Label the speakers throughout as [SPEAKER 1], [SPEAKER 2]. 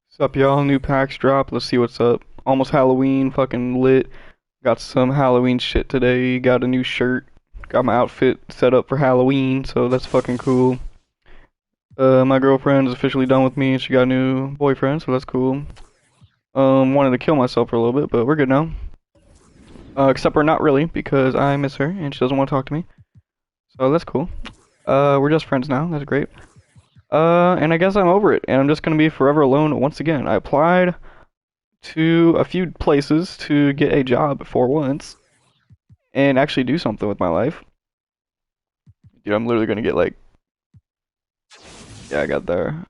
[SPEAKER 1] What's up, y'all? New packs drop. Let's see what's up. Almost Halloween, fucking lit. Got some Halloween shit today. Got a new shirt. Got my outfit set up for Halloween, so that's fucking cool. My girlfriend is officially done with me. She got a new boyfriend, so that's cool. Wanted to kill myself for a little bit, but we're good now. Except for not really, because I miss her and she doesn't want to talk to me. So that's cool. We're just friends now. That's great. And I guess I'm over it, and I'm just gonna be forever alone once again. I applied to a few places to get a job for once and actually do something with my life. Dude, I'm literally gonna get like, yeah, I got there.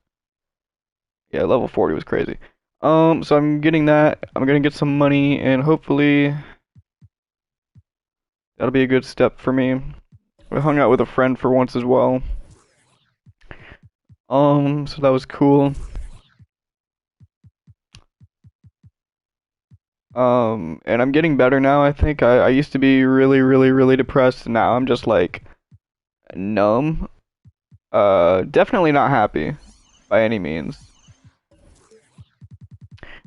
[SPEAKER 1] Yeah, level 40 was crazy. So I'm getting that. I'm gonna get some money, and hopefully that'll be a good step for me. I hung out with a friend for once as well. So that was cool. And I'm getting better now. I think I used to be really depressed. Now I'm just like numb. Definitely not happy by any means,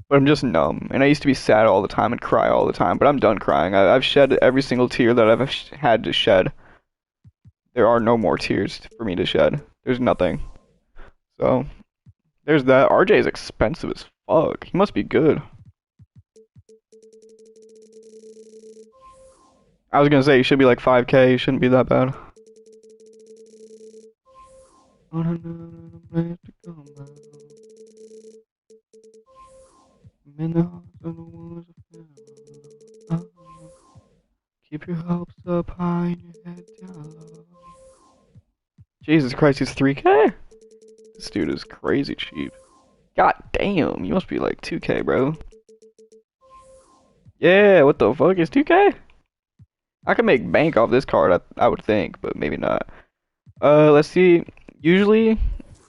[SPEAKER 1] but I'm just numb. And I used to be sad all the time and cry all the time, but I'm done crying. I've shed every single tear that I've had to shed. There are no more tears for me to shed. There's nothing. So there's that. RJ is expensive as fuck. He must be good. I was gonna say he should be like 5K. He shouldn't be that bad. Keep your hopes up high and your head down low. Jesus Christ, he's 3K? This dude is crazy cheap. God damn, you must be like 2K, bro. Yeah, what the fuck is 2K? I could make bank off this card, I would think, but maybe not. Let's see. Usually,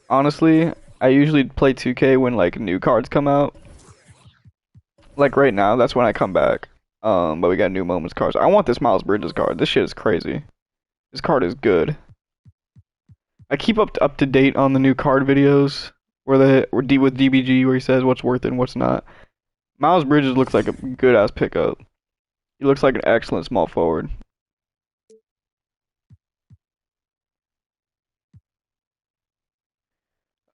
[SPEAKER 1] honestly, I usually play 2K when like new cards come out. Like right now, that's when I come back. But we got new moments cards. I want this Miles Bridges card. This shit is crazy. This card is good. I keep up to date on the new card videos with DBG where he says what's worth it and what's not. Miles Bridges looks like a good ass pickup. He looks like an excellent small forward.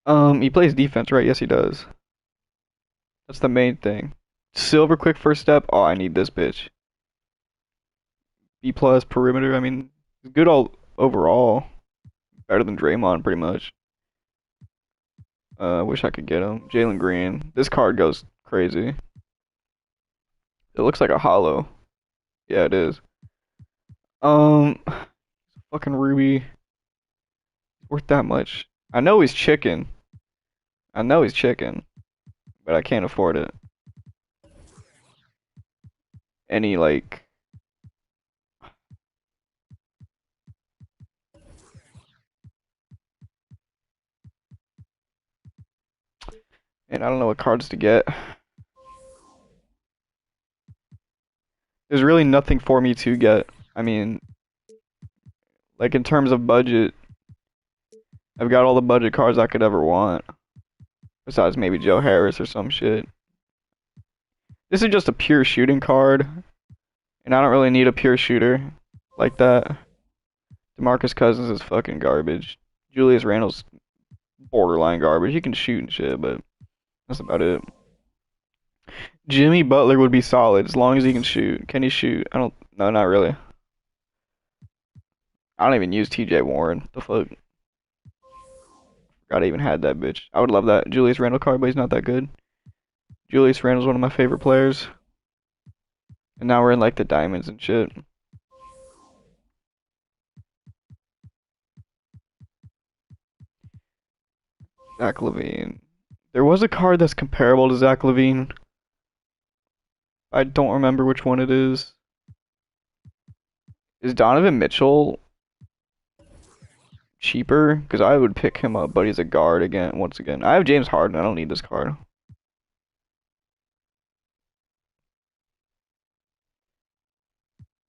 [SPEAKER 1] He plays defense, right? Yes, he does. That's the main thing. Silver quick first step. Oh, I need this bitch. B plus perimeter. I mean, good all overall. Better than Draymond, pretty much. Wish I could get him. Jalen Green. This card goes crazy. It looks like a hollow. Yeah, it is. Um, fucking Ruby. Worth that much. I know he's chicken. I know he's chicken, but I can't afford it. Any like. And I don't know what cards to get. There's really nothing for me to get. I mean, like in terms of budget, I've got all the budget cards I could ever want. Besides maybe Joe Harris or some shit. This is just a pure shooting card. And I don't really need a pure shooter like that. DeMarcus Cousins is fucking garbage. Julius Randle's borderline garbage. He can shoot and shit, but that's about it. Jimmy Butler would be solid as long as he can shoot. Can he shoot? I don't. No, not really. I don't even use TJ Warren. The fuck? Forgot I even had that bitch. I would love that Julius Randle card, but he's not that good. Julius Randle's one of my favorite players. And now we're in like the diamonds and shit. Zach LaVine. There was a card that's comparable to Zach LaVine. I don't remember which one it is. Is Donovan Mitchell cheaper? Because I would pick him up, but he's a guard again. Once again, I have James Harden. I don't need this card.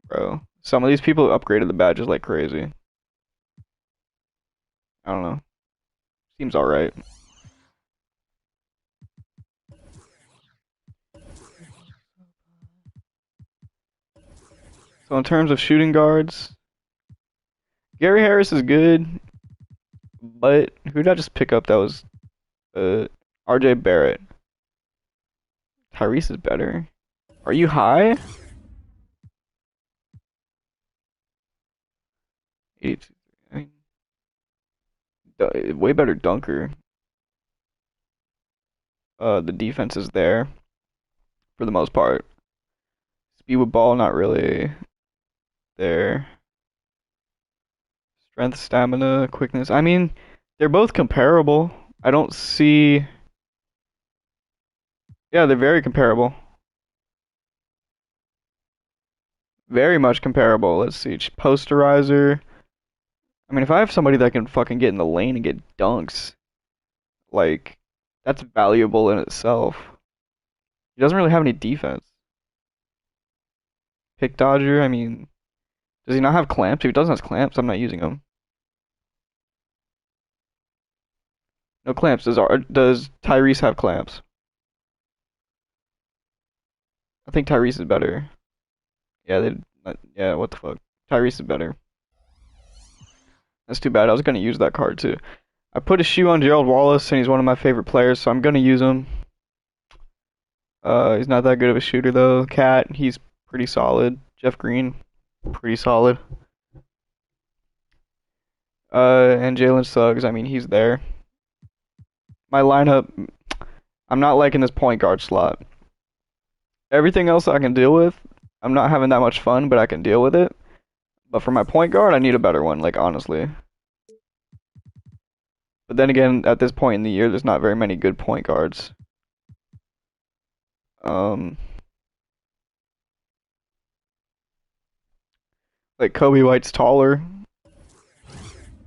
[SPEAKER 1] Bro, some of these people upgraded the badges like crazy. I don't know. Seems alright. So in terms of shooting guards, Gary Harris is good, but who did I just pick up that was RJ Barrett? Tyrese is better. Are you high? 82. I mean, way better dunker. The defense is there for the most part. Speed with ball, not really there. Strength, stamina, quickness. I mean, they're both comparable. I don't see. Yeah, they're very comparable. Very much comparable. Let's see. Posterizer. I mean, if I have somebody that can fucking get in the lane and get dunks, like, that's valuable in itself. He doesn't really have any defense. Pick dodger, I mean, does he not have clamps? If he doesn't have clamps, I'm not using him. No clamps. Does Tyrese have clamps? I think Tyrese is better. Yeah, yeah, what the fuck? Tyrese is better. That's too bad. I was gonna use that card too. I put a shoe on Gerald Wallace, and he's one of my favorite players, so I'm gonna use him. He's not that good of a shooter though. Cat, he's pretty solid. Jeff Green, pretty solid. And Jalen Suggs, I mean, he's there. My lineup, I'm not liking this point guard slot. Everything else I can deal with. I'm not having that much fun, but I can deal with it. But for my point guard, I need a better one, like, honestly. But then again, at this point in the year, there's not very many good point guards. Like, Kobe White's taller.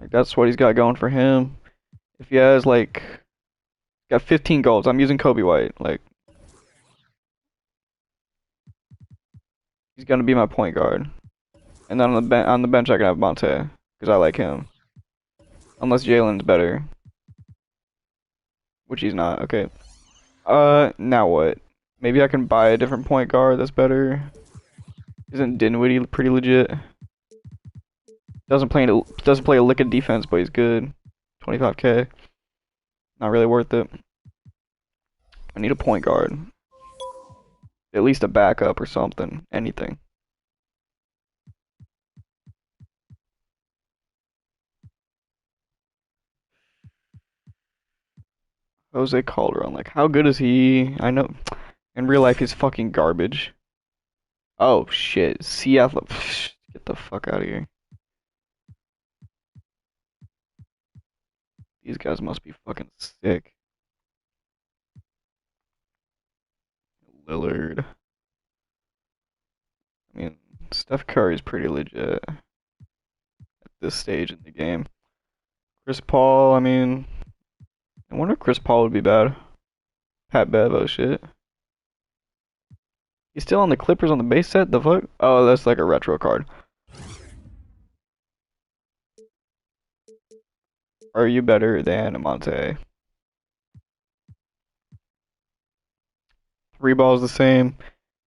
[SPEAKER 1] Like, that's what he's got going for him. If he has, like, got 15 goals, I'm using Kobe White. Like, he's gonna be my point guard. And then on the bench, I can have Monte, because I like him. Unless Jalen's better. Which he's not, okay. Now what? Maybe I can buy a different point guard that's better. Isn't Dinwiddie pretty legit? Doesn't play a lick of defense, but he's good. 25K. Not really worth it. I need a point guard. At least a backup or something. Anything. Jose Calderon, like, how good is he? I know, in real life, he's fucking garbage. Oh, shit. CF, get the fuck out of here. These guys must be fucking sick. Lillard. I mean, Steph Curry's pretty legit at this stage in the game. Chris Paul, I mean, I wonder if Chris Paul would be bad. Pat Bev, oh shit. He's still on the Clippers on the base set? The fuck? Oh, that's like a retro card. Are you better than Monte? 3 balls the same.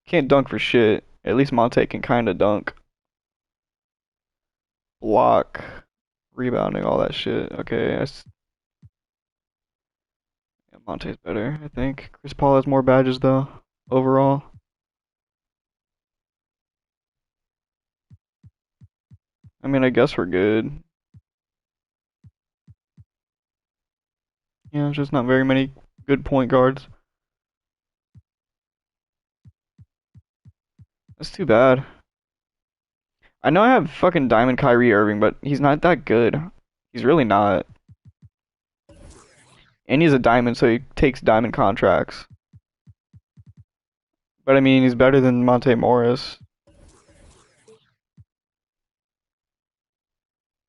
[SPEAKER 1] Can't dunk for shit. At least Monte can kind of dunk. Block. Rebounding, all that shit. Okay, yeah, Monte's better, I think. Chris Paul has more badges, though, overall. I mean, I guess we're good. Yeah, there's just not very many good point guards. That's too bad. I know I have fucking Diamond Kyrie Irving, but he's not that good. He's really not. And he's a diamond, so he takes diamond contracts. But I mean, he's better than Monte Morris.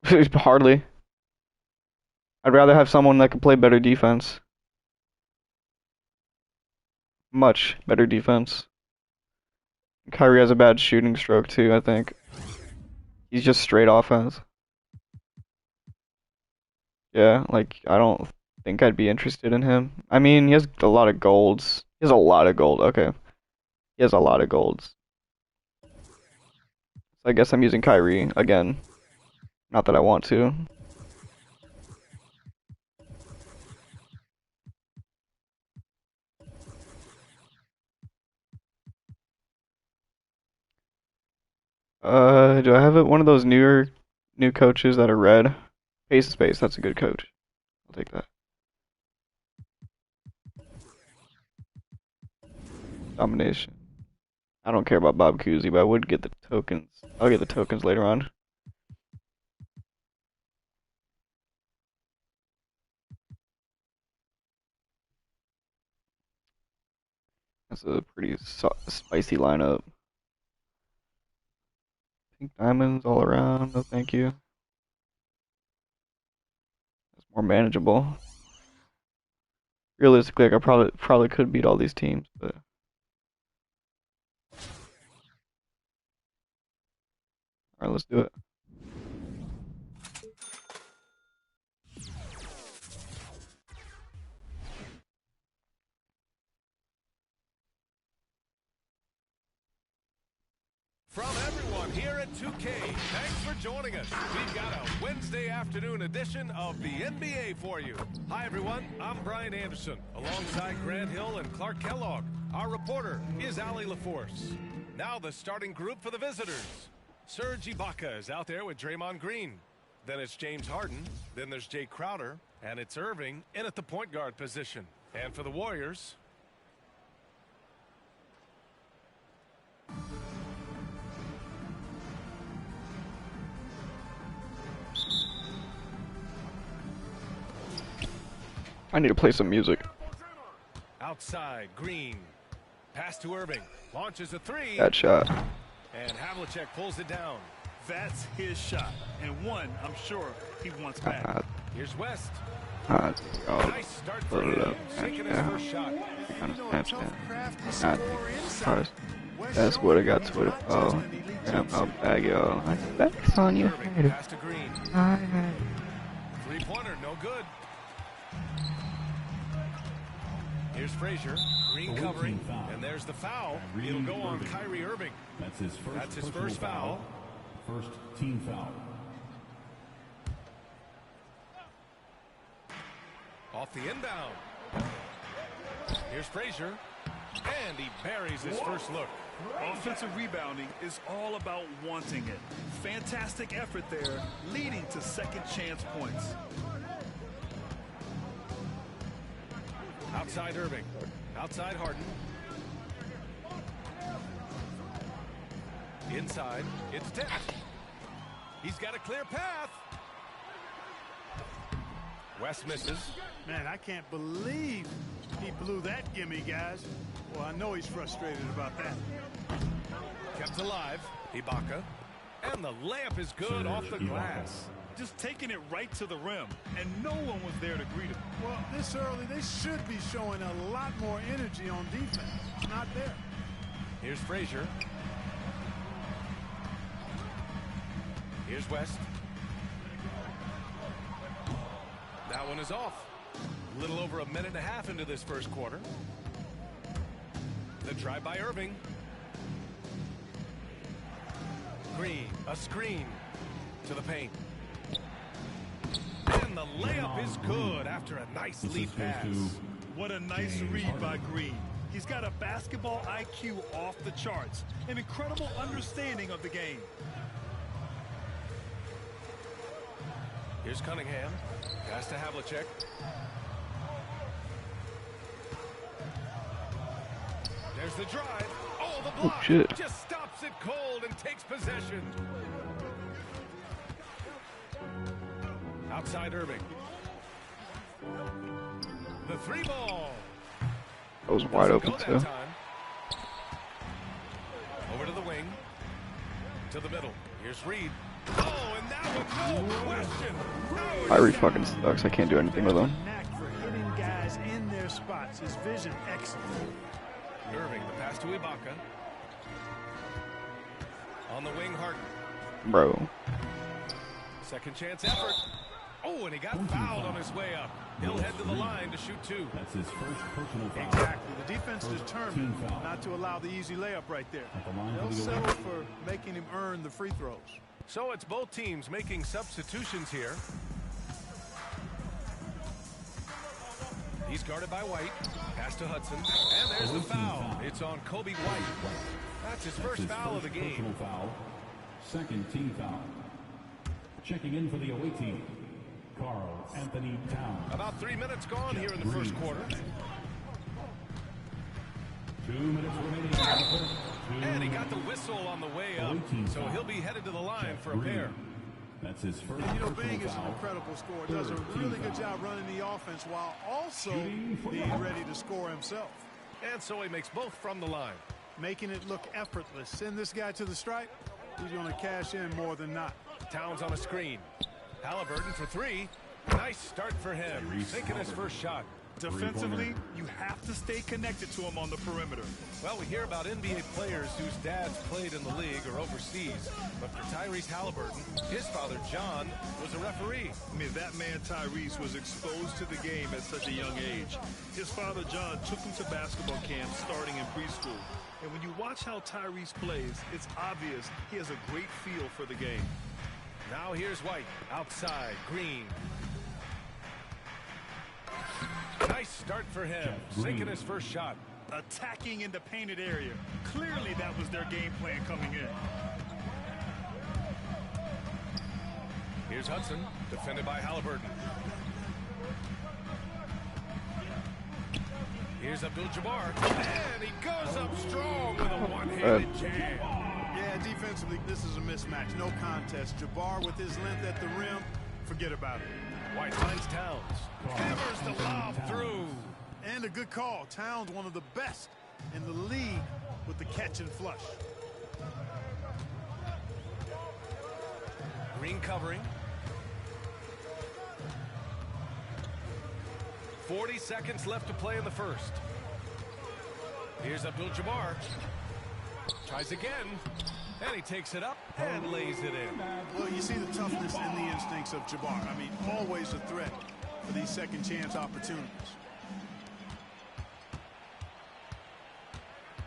[SPEAKER 1] Hardly. I'd rather have someone that can play better defense. Much better defense. Kyrie has a bad shooting stroke too, I think. He's just straight offense. Yeah, like, I don't think I'd be interested in him. I mean, he has a lot of golds. He has a lot of gold, okay. He has a lot of golds. It's I guess I'm using Kyrie again. Not that I want to. Do I have it? One of those new coaches that are red? Pace Space, that's a good coach. I'll take that. Domination. I don't care about Bob Cousy, but I would get the tokens. I'll get the tokens later on. That's a pretty spicy lineup. Pink diamonds all around. No, thank you. That's more manageable. Realistically, like, I probably could beat all these teams, but alright, let's do it.
[SPEAKER 2] From everyone here at 2K, thanks for joining us. We've got a Wednesday afternoon edition of the NBA for you. Hi, everyone. I'm Brian Anderson, alongside Grant Hill and Clark Kellogg. Our reporter is Allie LaForce. Now the starting group for the visitors. Serge Ibaka is out there with Draymond Green. Then it's James Harden. Then there's Jay Crowder. And it's Irving in at the point guard position. And for the Warriors...
[SPEAKER 1] I need to play some music.
[SPEAKER 2] Outside, Green. Pass to Irving. Launches a three.
[SPEAKER 1] That shot.
[SPEAKER 2] And Havlicek pulls it down.
[SPEAKER 3] That's his shot. And one, I'm sure, he wants back.
[SPEAKER 2] Here's West.
[SPEAKER 1] Nice
[SPEAKER 2] start for him. Taking his first shot.
[SPEAKER 1] That's what I got to it. Oh, I'll bag y'all. I back's on you.
[SPEAKER 2] Pass to Green. Three-pointer, no good. Here's Frazier, Green covering, and there's the foul. It'll go on Kyrie Irving.
[SPEAKER 4] That's his first
[SPEAKER 2] foul.
[SPEAKER 4] First team foul.
[SPEAKER 2] Off the inbound. Here's Frazier, and he buries his first look.
[SPEAKER 3] Offensive rebounding is all about wanting it. Fantastic effort there, leading to second chance points.
[SPEAKER 2] Outside Irving. Outside Harden. Inside. It's Dent. He's got a clear path. West misses.
[SPEAKER 5] Man, I can't believe he blew that gimme, guys. Well, I know he's frustrated about that.
[SPEAKER 2] Kept alive. Ibaka. And the layup is good off the glass.
[SPEAKER 3] Just taking it right to the rim, and no one was there to greet him.
[SPEAKER 5] Well, this early, they should be showing a lot more energy on defense. It's not there.
[SPEAKER 2] Here's Frazier. Here's West. That one is off. A little over a minute and a half into this first quarter. The drive by Irving. Green, a screen to the paint. And the layup is good after a nice lead pass.
[SPEAKER 3] What a nice read by Green. He's got a basketball IQ off the charts. An incredible understanding of the game.
[SPEAKER 2] Here's Cunningham. Pass to Havlicek. There's the drive. Oh, the block.
[SPEAKER 1] Oh, shit.
[SPEAKER 2] Just stops it cold and takes possession. Outside Irving. The three ball.
[SPEAKER 1] That was wide open too.
[SPEAKER 2] Over to the wing. To the middle. Here's Reed. Oh, and that one, no question.
[SPEAKER 1] Kyrie fucking sucks. I can't do anything with him.
[SPEAKER 5] Knack for hitting guys in their spots. His vision excellent.
[SPEAKER 2] Irving, the pass to Ibaka. On the wing, Harden.
[SPEAKER 1] Bro.
[SPEAKER 2] Second chance effort. Oh, and he got fouled on his way up. He'll head to the line to shoot 2.
[SPEAKER 4] That's his first personal foul.
[SPEAKER 5] Exactly. The defense determined not to allow the easy layup right there. They'll settle for making him earn the free throws.
[SPEAKER 2] So it's both teams making substitutions here. He's guarded by White. Pass to Hudson. And there's the foul. It's on Kobe White. That's his first foul of the game.
[SPEAKER 4] Personal foul. Second team foul. Checking in for the away team, Karl Anthony Towns.
[SPEAKER 2] About 3 minutes gone here in the first quarter.
[SPEAKER 4] 2 minutes remaining.
[SPEAKER 2] And he got the whistle on the way up, so he'll be headed to the line for a pair.
[SPEAKER 4] That's his first
[SPEAKER 5] You know,
[SPEAKER 4] personal
[SPEAKER 5] Bing is an
[SPEAKER 4] foul.
[SPEAKER 5] incredible scorer. Does a really good job running the offense while also being ready to score himself.
[SPEAKER 2] And so he makes both from the line.
[SPEAKER 5] Making it look effortless. Send this guy to the stripe. He's going to cash in more than not.
[SPEAKER 2] Towns on a screen. Halliburton for 3. Nice start for him. Sinking his first shot.
[SPEAKER 3] Defensively, you have to stay connected to him on the perimeter.
[SPEAKER 2] Well, we hear about NBA players whose dads played in the league or overseas. But for Tyrese Halliburton, his father, John, was a referee.
[SPEAKER 3] I mean, that man Tyrese was exposed to the game at such a young age. His father, John, took him to basketball camp starting in preschool. And when you watch how Tyrese plays, it's obvious he has a great feel for the game.
[SPEAKER 2] Now here's White. Outside. Green. Nice start for him. Sinking his first shot.
[SPEAKER 3] Attacking in the painted area. Clearly that was their game plan coming in.
[SPEAKER 2] Here's Hudson. Defended by Halliburton. Here's Abdul-Jabbar. And he goes up strong with a one-handed jam.
[SPEAKER 5] Yeah, defensively, this is a mismatch. No contest. Jabbar with his length at the rim. Forget about it.
[SPEAKER 2] White finds Towns. Hammers the lob through.
[SPEAKER 5] And a good call. Towns, one of the best in the league with the catch and flush.
[SPEAKER 2] Green covering. 40 seconds left to play in the first. Here's Abdul-Jabbar. Tries again. And he takes it up and lays it in.
[SPEAKER 5] Well, you see the toughness and the instincts of Jabbar. I mean, always a threat for these second chance opportunities.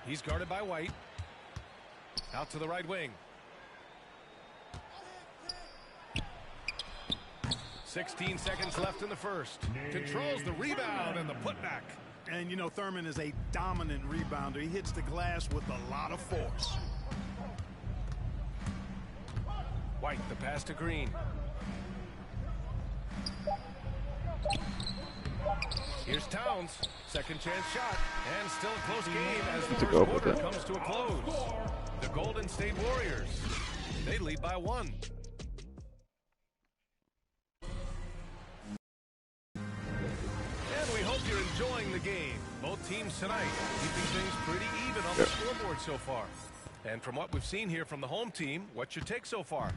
[SPEAKER 2] He's guarded by White. Out to the right wing. 16 seconds left in the first. Controls the rebound and the putback.
[SPEAKER 5] And, you know, Thurman is a dominant rebounder. He hits the glass with a lot of force.
[SPEAKER 2] White, the pass to Green. Here's Towns. Second chance shot. And still a close game as the first quarter comes to a close. The Golden State Warriors, they lead by 1. And we hope you're enjoying the game. Both teams tonight keeping things pretty even on the scoreboard so far. And from what we've seen here from the home team, what's your take so far?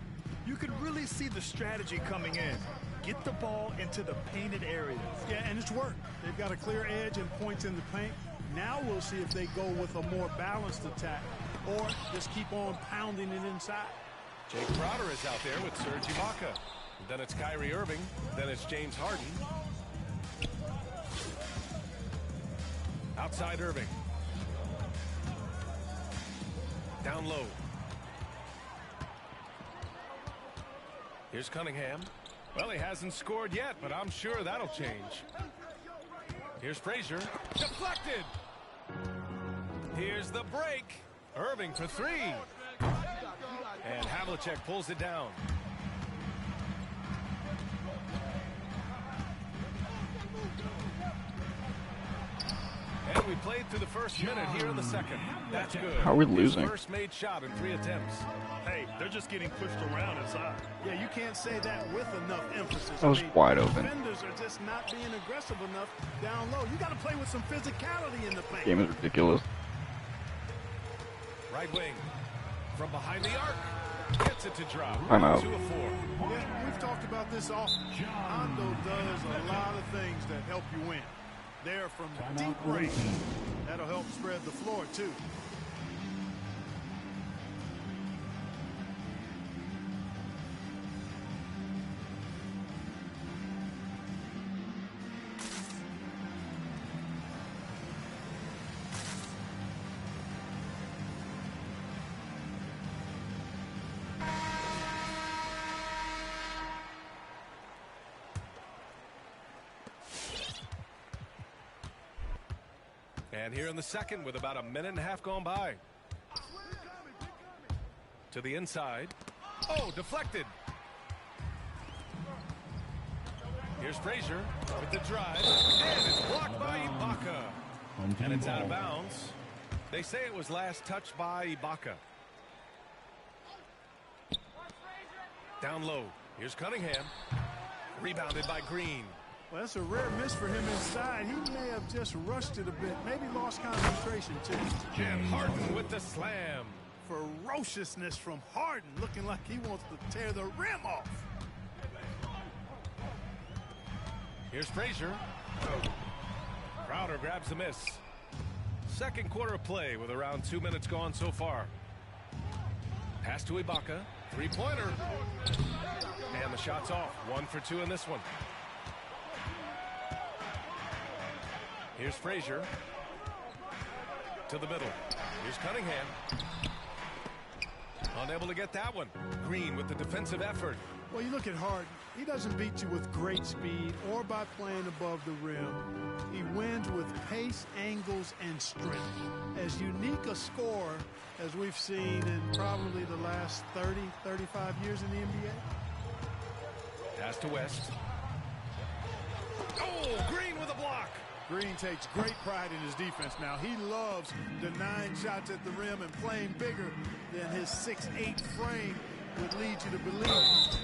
[SPEAKER 3] You can really see the strategy coming in. Get the ball into the painted areas.
[SPEAKER 5] Yeah, and it's worked. They've got a clear edge and points in the paint. Now we'll see if they go with a more balanced attack or just keep on pounding it inside.
[SPEAKER 2] Jake Crowder is out there with Serge Ibaka. Then it's Kyrie Irving. Then it's James Harden. Outside Irving. Down low. Here's Cunningham. Well, he hasn't scored yet, but I'm sure that'll change. Here's Frazier. Deflected. Here's the break. Irving for 3. And Havlicek pulls it down. And we played through the first minute here in the second. That's good.
[SPEAKER 1] How are we losing?
[SPEAKER 2] His first made shot in 3 attempts.
[SPEAKER 3] Hey, they're just getting pushed around inside.
[SPEAKER 5] Yeah, you can't say that with enough emphasis.
[SPEAKER 1] That was wide open.
[SPEAKER 5] Defenders are just not being aggressive enough down low. You got to play with some physicality in the paint.
[SPEAKER 1] Game is ridiculous.
[SPEAKER 2] Right wing. From behind the arc. Gets it to drop.
[SPEAKER 1] I'm out.
[SPEAKER 2] 2 of 4.
[SPEAKER 5] Yeah, we've talked about this often. Hondo does a lot of things that help you win. There from deep range. That'll help spread the floor, too.
[SPEAKER 2] And here in the second with about a minute and a half gone by. To the inside. Oh, deflected. Here's Frazier with the drive. And it's blocked by Ibaka. And it's out of bounds. They say it was last touched by Ibaka. Down low. Here's Cunningham. Rebounded by Green.
[SPEAKER 5] Well, that's a rare miss for him inside. He may have just rushed it a bit. Maybe lost concentration, too.
[SPEAKER 2] And Harden with the slam.
[SPEAKER 5] Ferociousness from Harden, looking like he wants to tear the rim off.
[SPEAKER 2] Here's Frazier. Crowder grabs the miss. Second quarter of play with around 2 minutes gone so far. Pass to Ibaka. Three-pointer. And the shot's off. 1 for 2 in this one. Here's Frazier. To the middle. Here's Cunningham. Unable to get that one. Green with the defensive effort.
[SPEAKER 5] Well, you look at Harden. He doesn't beat you with great speed or by playing above the rim. He wins with pace, angles, and strength. As unique a scorer as we've seen in probably the last 30, 35 years in the NBA.
[SPEAKER 2] Pass to West. Oh, Green with a block.
[SPEAKER 5] Green takes great pride in his defense now. He loves denying shots at the rim and playing bigger than his 6'8" frame would lead you to believe.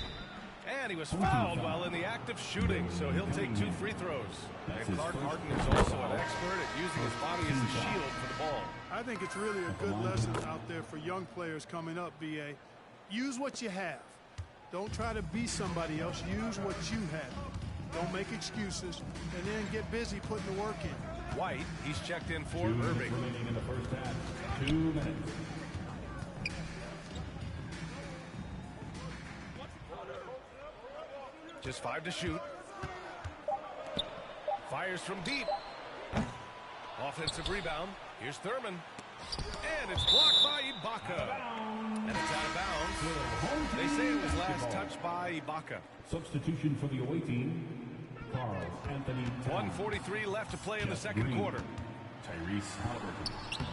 [SPEAKER 2] And he was fouled while in the act of shooting, so he'll take 2 free throws. And Clark Harden is also an expert at using his body as a shield for the ball.
[SPEAKER 5] I think it's really a good lesson out there for young players coming up, B.A. Use what you have. Don't try to be somebody else. Use what you have. Don't make excuses, and then get busy putting the work in.
[SPEAKER 2] White, he's checked in for Irving.
[SPEAKER 4] Remaining in the first half. 2 minutes.
[SPEAKER 2] Just 5 to shoot. Fires from deep. Offensive rebound. Here's Thurman. And it's blocked by Ibaka. And it's out of bounds. They say it was last touched by Ibaka.
[SPEAKER 4] Substitution for the away team. Carl Anthony Towns.
[SPEAKER 2] 1:43 left to play in the second quarter.
[SPEAKER 4] Tyrese Halliburton.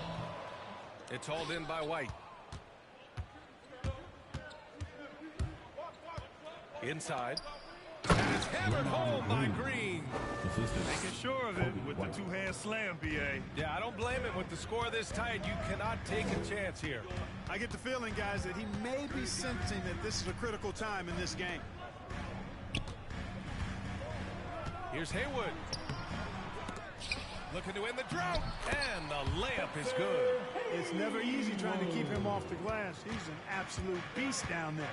[SPEAKER 2] It's hauled in by White. Inside. And it's hammered home by Green.
[SPEAKER 3] Making sure of it with the two-hand slam, B.A.
[SPEAKER 2] Yeah, I don't blame him. With the score this tight, you cannot take a chance here.
[SPEAKER 5] I get the feeling, guys, that he may be sensing that this is a critical time in this game.
[SPEAKER 2] Here's Haywood. Looking to end the drought. And the layup is good.
[SPEAKER 5] It's never easy trying to keep him off the glass. He's an absolute beast down there.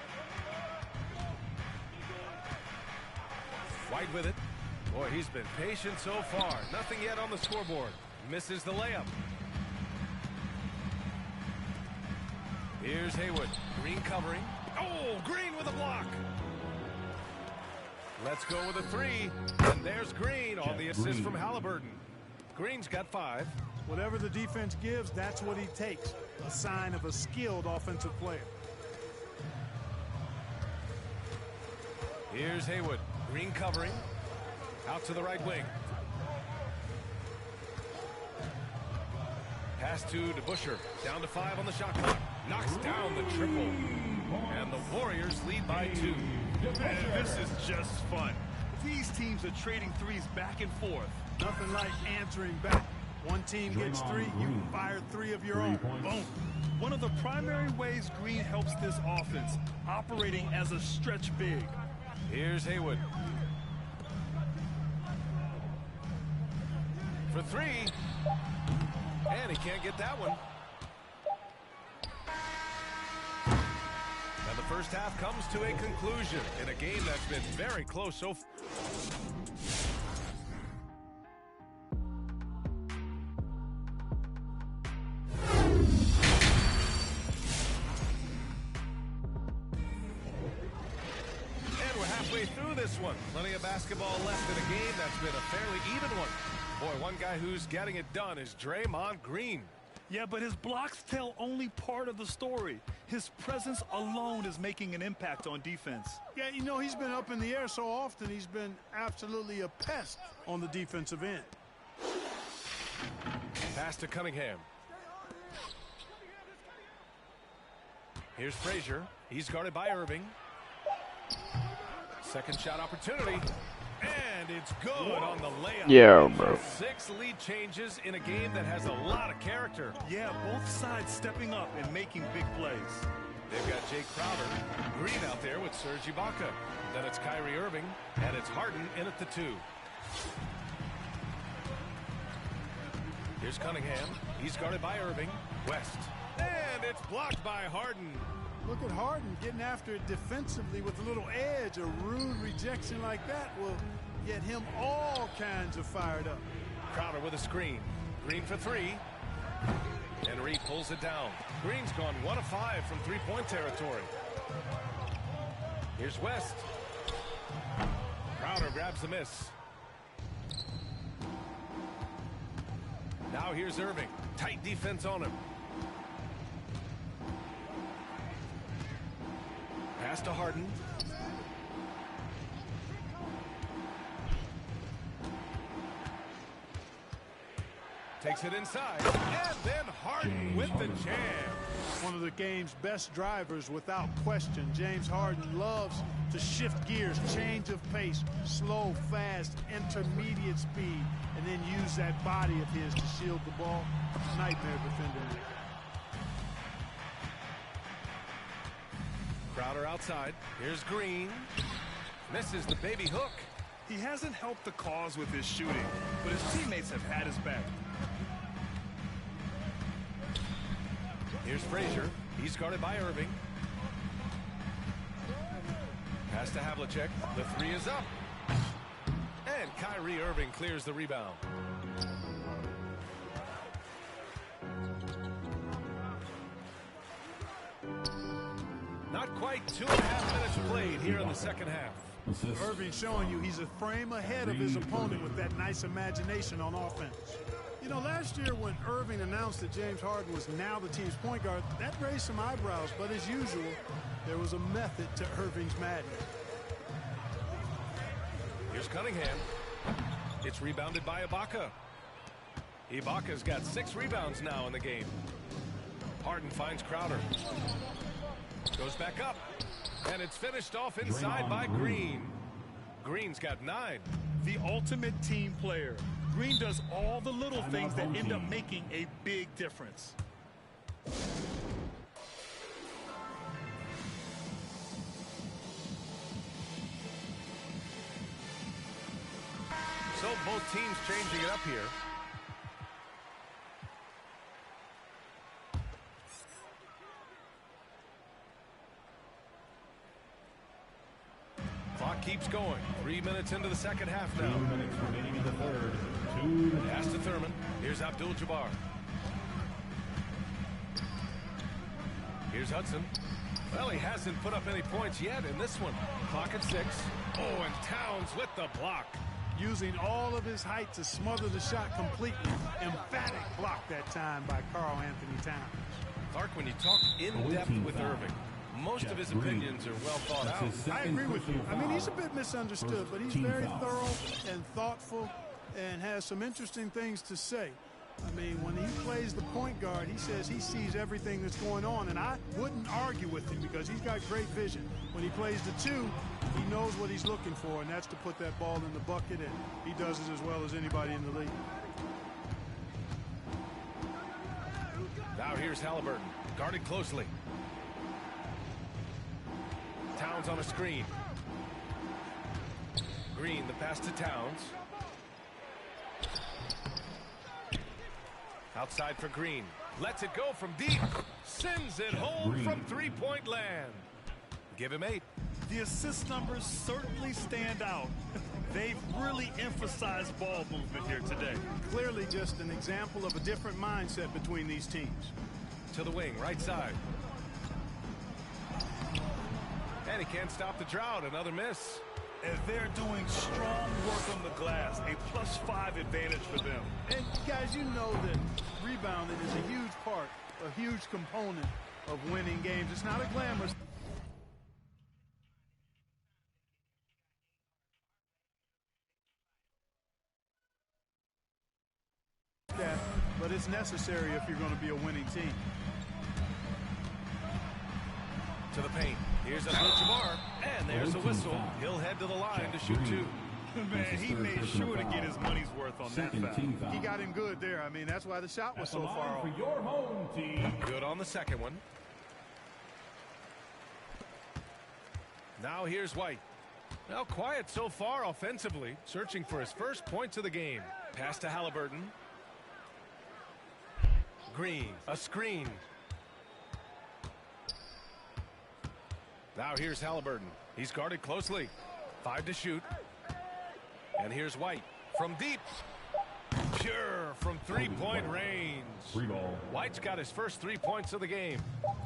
[SPEAKER 2] White with it. Boy, he's been patient so far. Nothing yet on the scoreboard. Misses the layup. Here's Haywood. Green covering. Oh, Green with a block. Let's go with a 3. And there's Green on the assist from Halliburton. Green's got 5.
[SPEAKER 5] Whatever the defense gives, that's what he takes. A sign of a skilled offensive player.
[SPEAKER 2] Here's Haywood. Green covering. Out to the right wing. Pass to DeBusschere. Down to 5 on the shot clock. Knocks down the triple. And the Warriors lead by 2.
[SPEAKER 3] And this is just fun. These teams are trading threes back and forth.
[SPEAKER 5] Nothing like answering back. One team gets 3, you fire 3 of your own. Boom.
[SPEAKER 3] One of the primary ways Green helps this offense, operating as a stretch big.
[SPEAKER 2] Here's Haywood. For 3. And he can't get that one. And the first half comes to a conclusion in a game that's been very close so far. Through this one. Plenty of basketball left in a game that's been a fairly even one. Boy, one guy who's getting it done is Draymond Green.
[SPEAKER 3] Yeah, but his blocks tell only part of the story. His presence alone is making an impact on defense.
[SPEAKER 5] Yeah, you know, he's been up in the air so often, he's been absolutely a pest on the defensive end.
[SPEAKER 2] Pass to Cunningham. Here's Frazier. He's guarded by Irving. Second shot opportunity. And it's good on the layup.
[SPEAKER 1] Yeah, bro.
[SPEAKER 2] 6 lead changes in a game that has a lot of character.
[SPEAKER 3] Yeah, both sides stepping up and making big plays.
[SPEAKER 2] They've got Jay Crowder. Green out there with Serge Ibaka. Then it's Kyrie Irving. And it's Harden in at the 2. Here's Cunningham. He's guarded by Irving. West. And it's blocked by Harden.
[SPEAKER 5] Look at Harden getting after it defensively with a little edge. A rude rejection like that will get him all kinds of fired up.
[SPEAKER 2] Crowder with a screen. Green for 3. Henry pulls it down. Green's gone 1 of 5 from three-point territory. Here's West. Crowder grabs the miss. Now here's Irving. Tight defense on him. Pass to Harden. Takes it inside. And then Harden with the jam.
[SPEAKER 5] One of the game's best drivers without question. James Harden loves to shift gears, change of pace, slow, fast, intermediate speed, and then use that body of his to shield the ball. Nightmare defending.
[SPEAKER 2] Crowder outside. Here's Green. Misses the baby hook.
[SPEAKER 3] He hasn't helped the cause with his shooting, but his teammates have had his back.
[SPEAKER 2] Here's Frazier. He's guarded by Irving. Pass to Havlicek. The 3 is up. And Kyrie Irving clears the rebound. Not quite 2.5 minutes played here in the second half.
[SPEAKER 5] Irving showing you he's a frame ahead of his opponent with that nice imagination on offense. You know, last year when Irving announced that James Harden was now the team's point guard, that raised some eyebrows, but as usual, there was a method to Irving's madness.
[SPEAKER 2] Here's Cunningham. It's rebounded by Ibaka. Ibaka's got 6 rebounds now in the game. Harden finds Crowder. Goes back up. And it's finished off inside by Green. Green's got 9.
[SPEAKER 3] The ultimate team player. Green does all the little things that end up making a big difference.
[SPEAKER 2] So both teams changing it up here. Clock keeps going. 3 minutes into the second half now.
[SPEAKER 4] 2 minutes remaining in the third. 2 minutes.
[SPEAKER 2] Pass to Thurman. Here's Abdul-Jabbar. Here's Hudson. Well, he hasn't put up any points yet in this one. Clock at 6. Oh, and Towns with the block.
[SPEAKER 5] Using all of his height to smother the shot completely. Emphatic block that time by Karl Anthony Towns.
[SPEAKER 2] Clark, when you talk in depth with Irving, most of his opinions are well thought out.
[SPEAKER 5] I agree with you. I mean, he's a bit misunderstood, but he's very thorough and thoughtful and has some interesting things to say. I mean, when he plays the point guard, he says he sees everything that's going on, and I wouldn't argue with him because he's got great vision. When he plays the 2, he knows what he's looking for, and that's to put that ball in the bucket, and he does it as well as anybody in the league.
[SPEAKER 2] Now here's Halliburton, guarded closely. Towns on a screen. Green, the pass to Towns. Outside for Green. Lets it go from deep. Sends it home from three-point land. Give him 8.
[SPEAKER 3] The assist numbers certainly stand out. They've really emphasized ball movement here today.
[SPEAKER 5] Clearly just an example of a different mindset between these teams.
[SPEAKER 2] To the wing, right side. And he can't stop the drought. Another miss.
[SPEAKER 3] And they're doing strong work on the glass. A +5 advantage for them.
[SPEAKER 5] And guys, you know that rebounding is a huge part, a huge component of winning games. It's not a glamorous. but it's necessary if you're going to be a winning team.
[SPEAKER 2] To the paint. Here's Abdul-Jabbar, and there's a whistle. He'll head to the line to shoot two.
[SPEAKER 3] Man, he made sure to get his money's worth on that foul.
[SPEAKER 5] He got him good there. I mean, that's why the shot was so far off.
[SPEAKER 4] For your home team.
[SPEAKER 2] Good on the second one. Now here's White. Now quiet so far offensively, searching for his first points of the game. Pass to Halliburton. Green, a screen. Now here's Halliburton. He's guarded closely. 5 to shoot. And here's White from deep. Pure from three-point range. White's got his first 3 points of the game.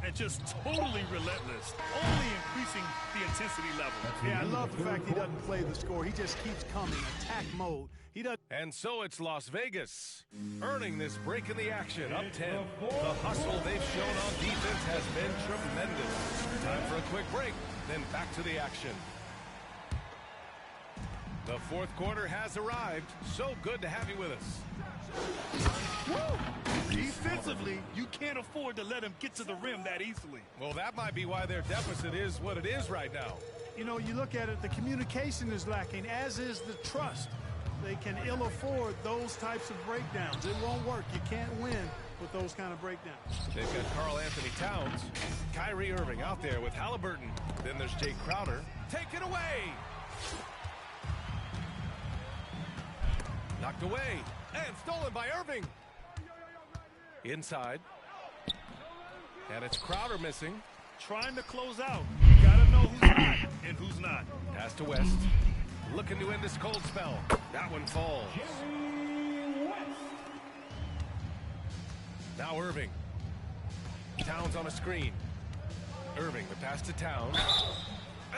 [SPEAKER 3] And just totally relentless, only increasing the intensity level.
[SPEAKER 5] Yeah, I love the fact he doesn't play the score. He just keeps coming, attack mode. He doesn't.
[SPEAKER 2] And so it's Las Vegas, earning this break in the action, up 10. The hustle they've shown on defense has been tremendous. Time for a quick break, then back to the action. The fourth quarter has arrived. So good to have you with us.
[SPEAKER 3] Woo! Defensively, you can't afford to let him get to the rim that easily.
[SPEAKER 2] Well, that might be why their deficit is what it is right now.
[SPEAKER 5] You know, you look at it, the communication is lacking, as is the trust. They can ill afford those types of breakdowns. It won't work. You can't win with those kind of breakdowns.
[SPEAKER 2] They've got Karl Anthony Towns, Kyrie Irving out there with Halliburton. Then there's Jay Crowder. Take it away. Knocked away and stolen by Irving. Inside. And it's Crowder missing.
[SPEAKER 3] Trying to close out. You gotta know who's hot and who's not.
[SPEAKER 2] Pass to West. Looking to end this cold spell. That one falls. Now Irving. Towns on a screen. Irving, the pass to Towns.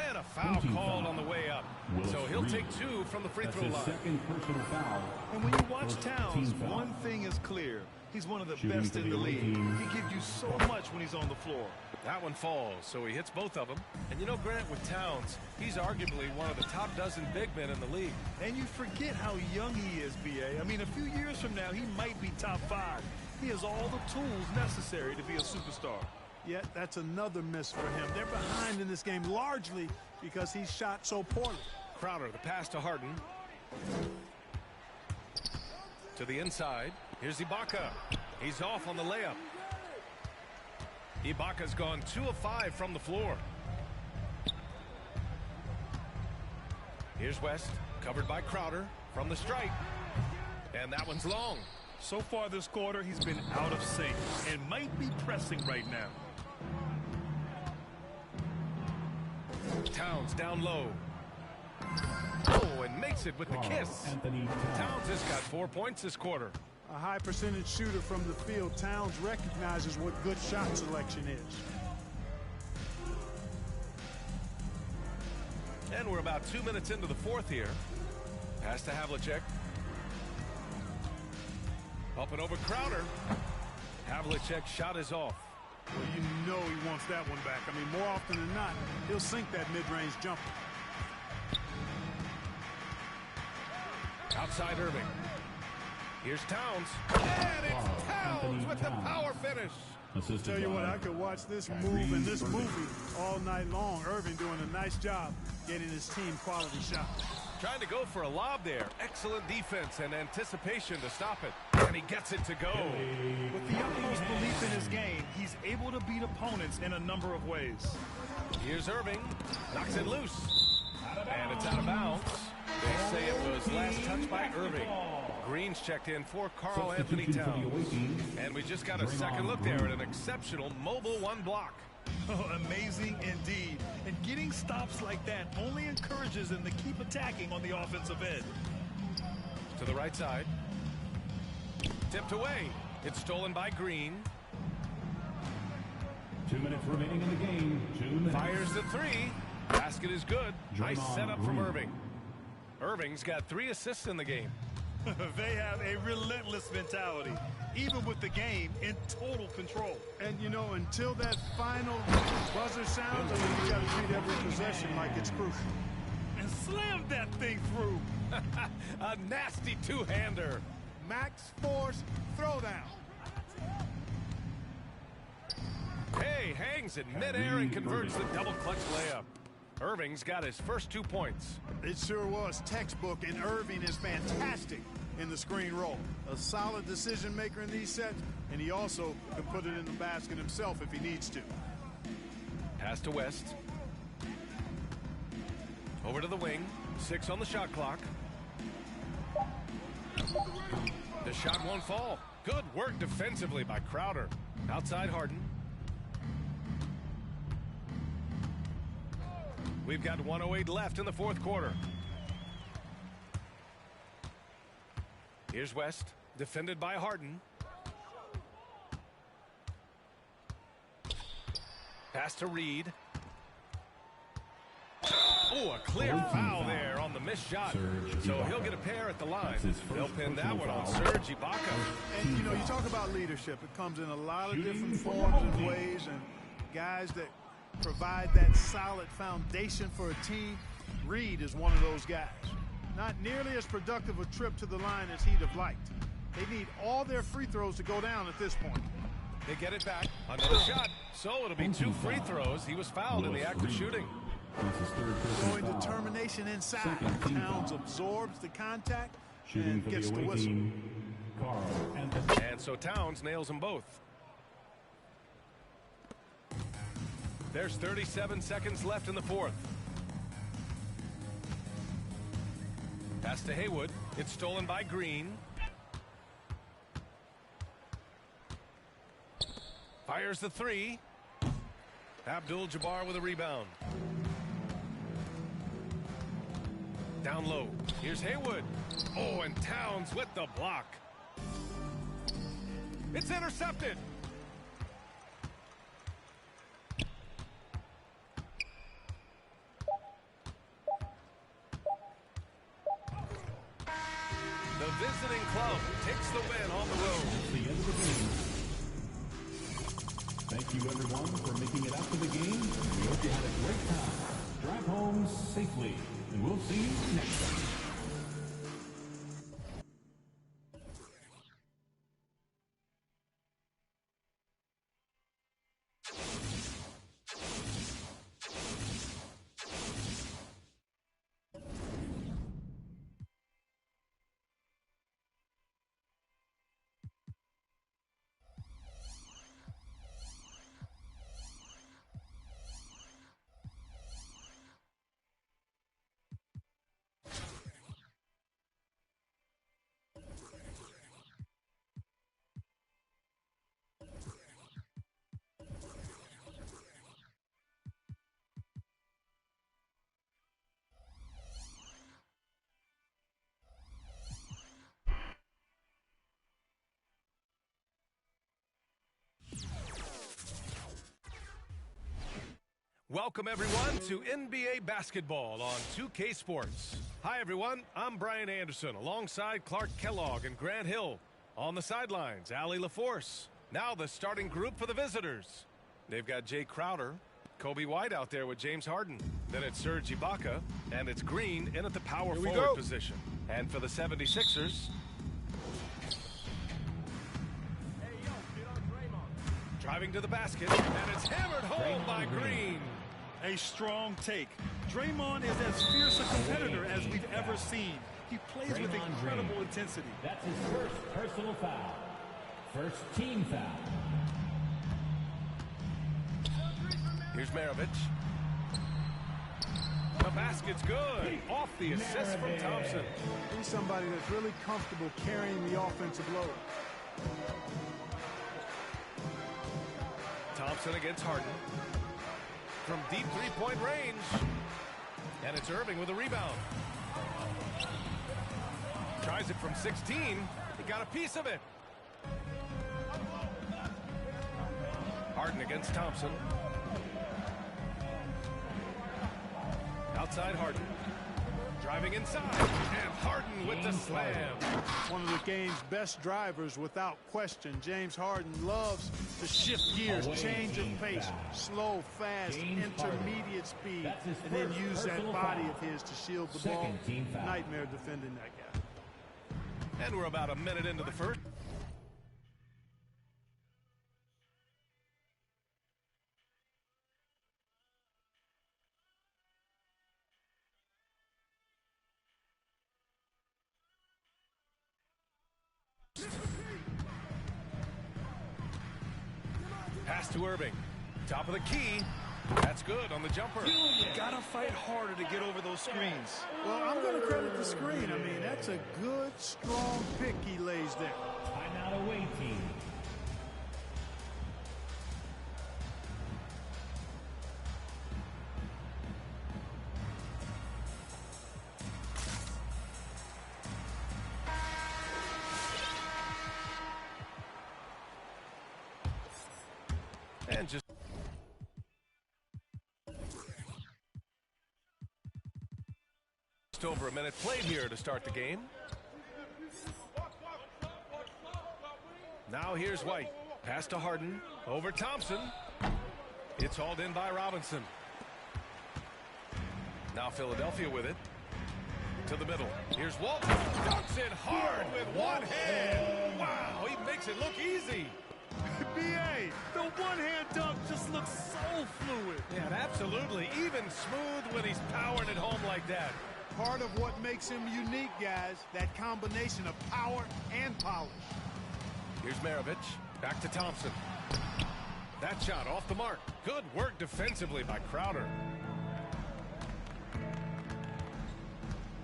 [SPEAKER 2] And a foul called on the way up. So he'll take 2 from the free throw line.
[SPEAKER 4] Second personal foul.
[SPEAKER 3] And when you watch Towns, one thing is clear. He's one of the best in the league. He gives you so much when he's on the floor.
[SPEAKER 2] That one falls, so he hits both of them. And you know, Grant, with Towns, he's arguably one of the top dozen big men in the league.
[SPEAKER 3] And you forget how young he is, B.A. I mean, a few years from now, he might be top 5. He has all the tools necessary to be a superstar.
[SPEAKER 5] Yet that's another miss for him. They're behind in this game largely because he shot so poorly.
[SPEAKER 2] Crowder, the pass to Harden. To the inside. Here's Ibaka. He's off on the layup. Ibaka's gone 2 of 5 from the floor. Here's West, covered by Crowder from the stripe. And that one's long.
[SPEAKER 3] So far this quarter, he's been out of sync and might be pressing right now.
[SPEAKER 2] Towns down low. Oh, and makes it with the kiss. Towns has got 4 points this quarter.
[SPEAKER 5] A high percentage shooter from the field. Towns recognizes what good shot selection is.
[SPEAKER 2] And we're about 2 minutes into the fourth here. Pass to Havlicek. Up and over Crowder. Havlicek's shot is off.
[SPEAKER 5] Well, you know he wants that one back. I mean, more often than not, he'll sink that mid-range jumper.
[SPEAKER 2] Outside Irving. Here's Towns. And it's Towns with the power finish.
[SPEAKER 5] Tell you what, I could watch this move and this movie all night long. Irving doing a nice job getting his team quality shots.
[SPEAKER 2] Trying to go for a lob there. Excellent defense and anticipation to stop it. And he gets it to go.
[SPEAKER 3] With the utmost belief in his game, he's able to beat opponents in a number of ways.
[SPEAKER 2] Here's Irving. Knocks it loose. And it's out of bounds. They say it was last touched by Irving. Green's checked in for Karl Anthony Towns. And we just got a second look there at an exceptional mobile one block.
[SPEAKER 3] Oh, amazing indeed. And getting stops like that only encourages them to keep attacking on the offensive end.
[SPEAKER 2] To the right side. Tipped away. It's stolen by Green.
[SPEAKER 4] 2 minutes remaining in the game. 2 minutes.
[SPEAKER 2] Fires the 3. Basket is good. Nice setup from Irving. Irving's got 3 assists in the game.
[SPEAKER 3] They have a relentless mentality, even with the game in total control.
[SPEAKER 5] And, you know, until that final buzzer sounds, I mean, you got to treat every possession like it's crucial.
[SPEAKER 3] And slam that thing through.
[SPEAKER 2] A nasty two-hander.
[SPEAKER 5] Max Force throwdown.
[SPEAKER 2] hangs in midair and converts the double clutch layup. Irving's got his first 2 points.
[SPEAKER 5] It sure was textbook, and Irving is fantastic in the screen roll. A solid decision maker in these sets, and he also can put it in the basket himself if he needs to.
[SPEAKER 2] Pass to West. Over to the wing. 6 on the shot clock. The shot won't fall. Good work defensively by Crowder. Outside Harden. We've got 1:08 left in the fourth quarter. Here's West, defended by Harden. Pass to Reed. Oh, a clear foul there on the missed shot. So he'll get a pair at the line. They'll pin that one on Serge Ibaka.
[SPEAKER 5] And, you know, you talk about leadership. It comes in a lot of different forms and ways, and guys that provide that solid foundation for a team. Reed is one of those guys. Not nearly as productive a trip to the line as he'd have liked. They need all their free throws to go down at this point.
[SPEAKER 2] They get it back. Another shot. So it'll be 2 free throws. He was fouled in the act of shooting.
[SPEAKER 5] Showing determination inside. Towns absorbs the contact and gets the whistle.
[SPEAKER 2] And so Towns nails them both. There's 37 seconds left in the fourth. Pass to Haywood. It's stolen by Green. Fires the 3. Abdul-Jabbar with a rebound. Down low. Here's Haywood. Oh, and Towns with the block. It's intercepted. The visiting club takes the win on the road.
[SPEAKER 4] The end of the game. Thank you, everyone, for making it out to the game. We hope you had a great time. Drive home safely, and we'll see you next time.
[SPEAKER 2] Welcome, everyone, to NBA basketball on 2K Sports. Hi, everyone. I'm Brian Anderson, alongside Clark Kellogg and Grant Hill. On the sidelines, Allie LaForce. Now the starting group for the visitors. They've got Jay Crowder, Kobe White out there with James Harden. Then it's Serge Ibaka, and it's Green in at the power forward position. And for the 76ers, driving to the basket, and it's hammered home by Green.
[SPEAKER 3] A strong take. Draymond is as fierce a competitor as we've ever seen. He plays with incredible intensity.
[SPEAKER 4] That's his first personal foul. First team foul.
[SPEAKER 2] Here's Maravich. The basket's good. Off the assist from Thompson.
[SPEAKER 5] He's somebody that's really comfortable carrying the offensive load.
[SPEAKER 2] Thompson against Harden. From deep three-point range. And it's Irving with a rebound. Tries it from 16. He got a piece of it. Harden against Thompson. Outside Harden. Driving inside. And Harden with the slam.
[SPEAKER 5] One of the game's best drivers without question. James Harden loves to shift gears, change of pace, slow, fast, intermediate speed, and then use that body of his to shield the ball. Nightmare defending that guy.
[SPEAKER 2] And we're about a minute into the first. Pass to Irving. Top of the key. That's good on the jumper.
[SPEAKER 3] Gotta fight harder to get over those screens.
[SPEAKER 5] Well, I'm going to credit the screen. I mean, that's a good, strong pick he lays there.
[SPEAKER 4] Timeout away team.
[SPEAKER 2] And just over a minute played here to start the game. Now here's White. Pass to Harden. Over Thompson. It's hauled in by Robinson. Now Philadelphia with it. To the middle. Here's Walton. Dunks it hard with one hand. Wow, he makes it look easy.
[SPEAKER 3] B.A., the one-hand dunk just looks so fluid.
[SPEAKER 2] Yeah, absolutely. Even smooth when he's powering it home like that.
[SPEAKER 5] Part of what makes him unique, guys, that combination of power and polish.
[SPEAKER 2] Here's Maravich. Back to Thompson. That shot off the mark. Good work defensively by Crowder.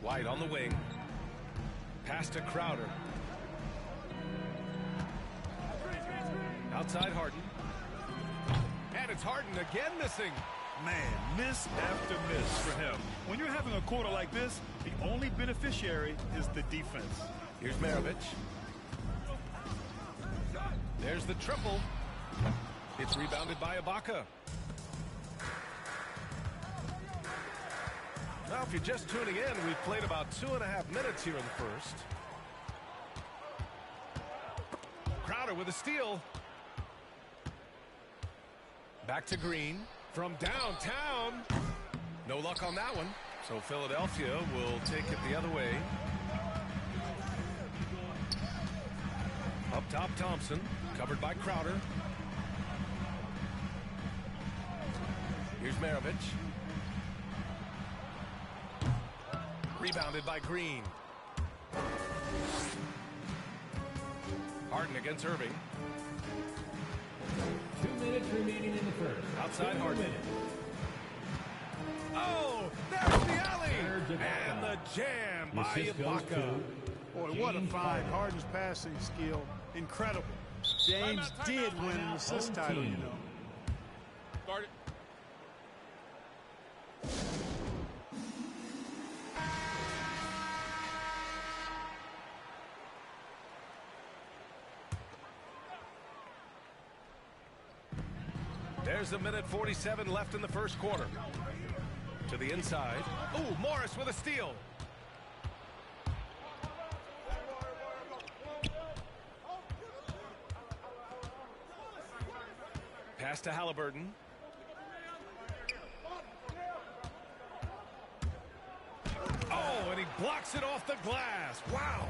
[SPEAKER 2] White on the wing. Pass to Crowder. Outside Harden. And it's Harden again missing.
[SPEAKER 3] Man, miss after miss for him. When you're having a quarter like this, the only beneficiary is the defense.
[SPEAKER 2] Here's Maravich. There's the triple. It's rebounded by Ibaka. Now, if you're just tuning in, we've played about 2.5 minutes here in the first. Crowder with a steal. Back to Green from downtown. No luck on that one. So Philadelphia will take it the other way. Up top, Thompson. Covered by Crowder. Here's Maravich. Rebounded by Green. Harden against Irving.
[SPEAKER 4] 2 minutes remaining in the first.
[SPEAKER 2] Outside Harden. Oh, there's the alley. And the jam by Ibaka.
[SPEAKER 5] Boy, what a find. Harden's passing skill. Incredible. James did win an assist title, you know.
[SPEAKER 2] Guard it. There's a minute 47 left in the first quarter. To the inside. Oh, Morris with a steal. Pass to Halliburton. Oh, and he blocks it off the glass. Wow.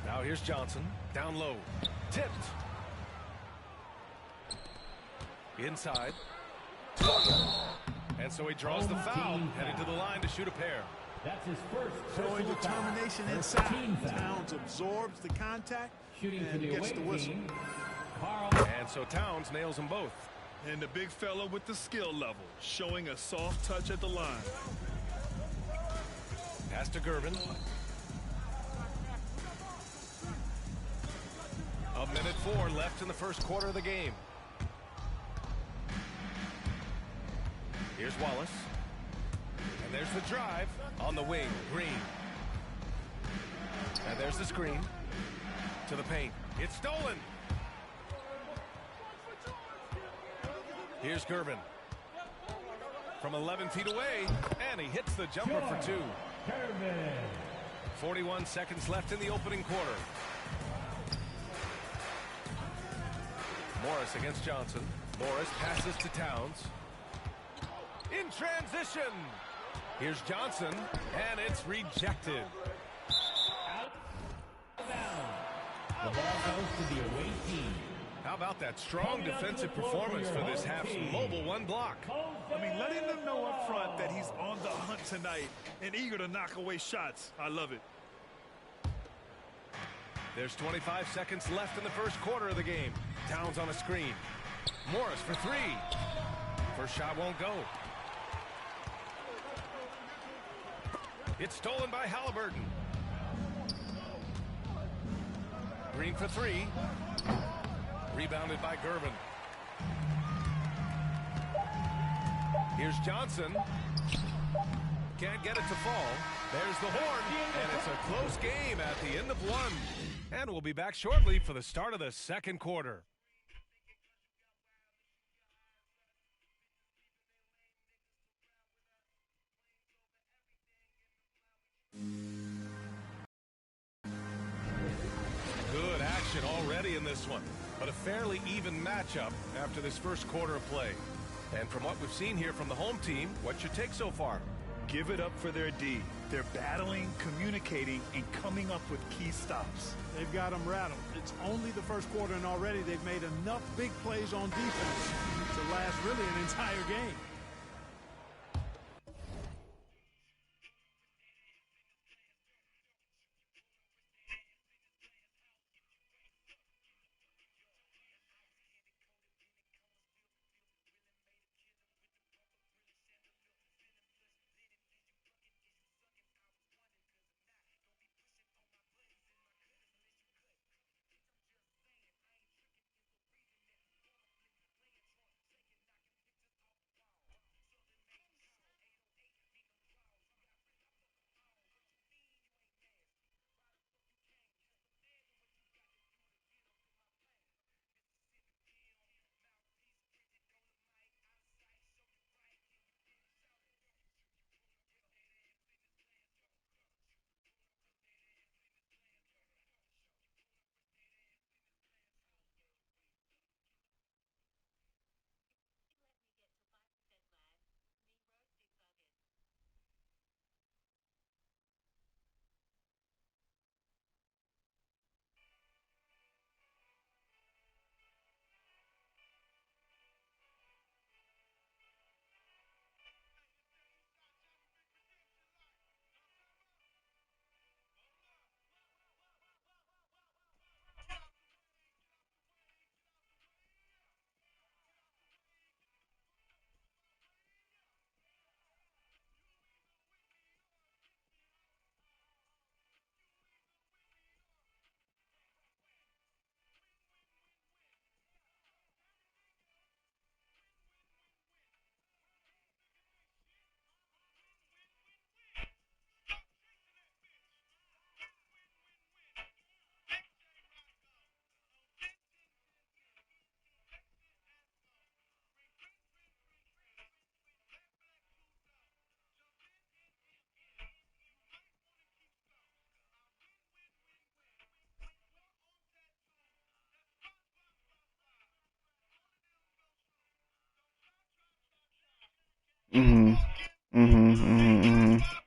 [SPEAKER 2] Now here's Johnson. Down low. Tipped. Inside. And so he draws the foul. Headed to the line to shoot a pair.
[SPEAKER 4] That's his first
[SPEAKER 5] Showing
[SPEAKER 4] personal foul.
[SPEAKER 5] determination
[SPEAKER 4] First
[SPEAKER 5] inside.
[SPEAKER 4] team foul.
[SPEAKER 5] Towns absorbs the contact
[SPEAKER 4] Shooting for
[SPEAKER 5] and
[SPEAKER 4] the
[SPEAKER 5] gets
[SPEAKER 4] away
[SPEAKER 5] the whistle.
[SPEAKER 4] team, Carl.
[SPEAKER 2] And so Towns nails them both.
[SPEAKER 3] And the big fella with the skill level, showing a soft touch at the line.
[SPEAKER 2] Pass to Gervin. A minute 4 left in the first quarter of the game. Here's Wallace. And there's the drive on the wing. Green. And there's the screen. To the paint. It's stolen. Here's Gervin. From 11 feet away. And he hits the jumper for 2. 41 seconds left in the opening quarter. Morris against Johnson. Morris passes to Towns. In transition. Here's Johnson, and it's rejected.
[SPEAKER 4] The ball goes to the away team.
[SPEAKER 2] How about that strong defensive performance for this half's mobile one block?
[SPEAKER 3] I mean, letting them know up front that he's on the hunt tonight and eager to knock away shots. I love it.
[SPEAKER 2] There's 25 seconds left in the first quarter of the game. Towns on a screen. Morris for three. First shot won't go. It's stolen by Halliburton. Green for three. Rebounded by Gervin. Here's Johnson. Can't get it to fall. There's the horn, and it's a close game at the end of one. And we'll be back shortly for the start of the second quarter. Good action already in this one, but a fairly even matchup after this first quarter of play. And from what we've seen here from the home team, what's your take so far?
[SPEAKER 3] Give it up for their D. They're battling, communicating, and coming up with key stops.
[SPEAKER 5] They've got them rattled. It's only the first quarter, and already they've made enough big plays on defense to last really an entire game.
[SPEAKER 1] Mhm. Mhm. Mhm. Mhm.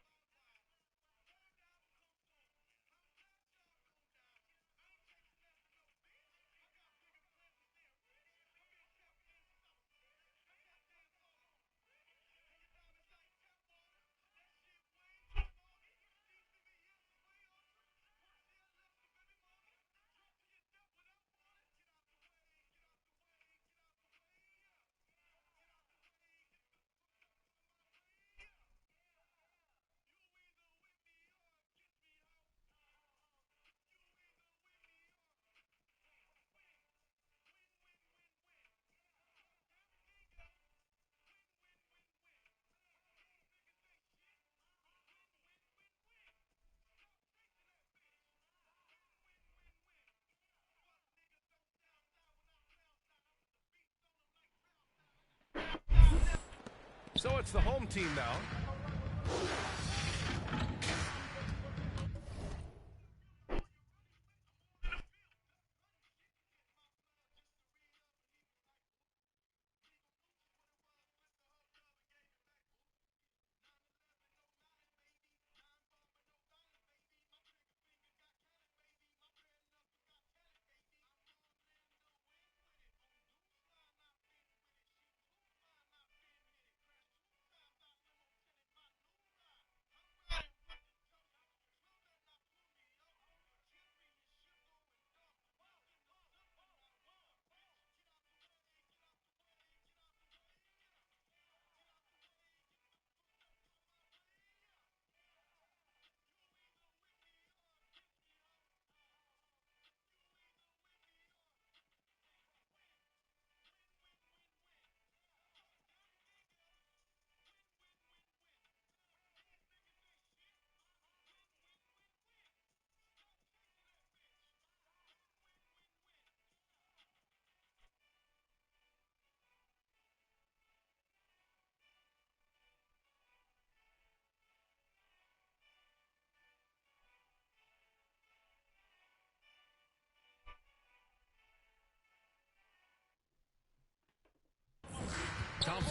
[SPEAKER 2] So it's the home team now.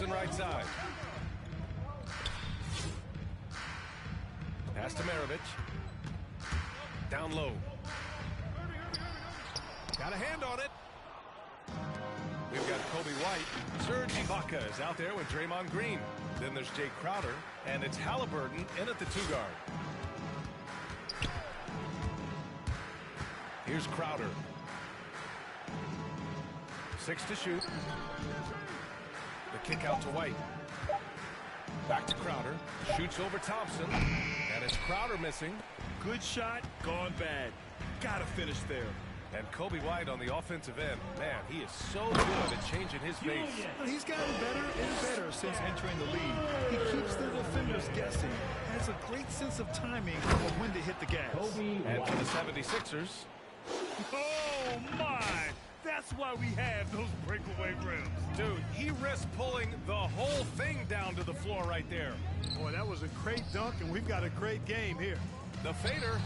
[SPEAKER 2] Thompson right side. Pass to Maravich. Down low. Got a hand on it. We've got Kobe White. Serge Ibaka is out there with Draymond Green. Then there's Jay Crowder, and it's Halliburton in at the 2-guard. Here's Crowder. 6 to shoot. The kick out to White. Back to Crowder. Shoots over Thompson. And it's Crowder missing.
[SPEAKER 3] Good shot, gone bad. Gotta finish there.
[SPEAKER 2] And Kobe White on the offensive end. Man, he is so good at changing his base.
[SPEAKER 3] He's gotten better and better since entering the league. He keeps the defenders guessing. Has a great sense of timing of when to hit the gas.
[SPEAKER 2] And for the 76ers.
[SPEAKER 3] Oh, my! That's why we have those breakaway rims.
[SPEAKER 2] Dude, he risked pulling the whole thing down to the floor right there.
[SPEAKER 5] Boy, that was a great dunk, and we've got a great game here.
[SPEAKER 2] The fader.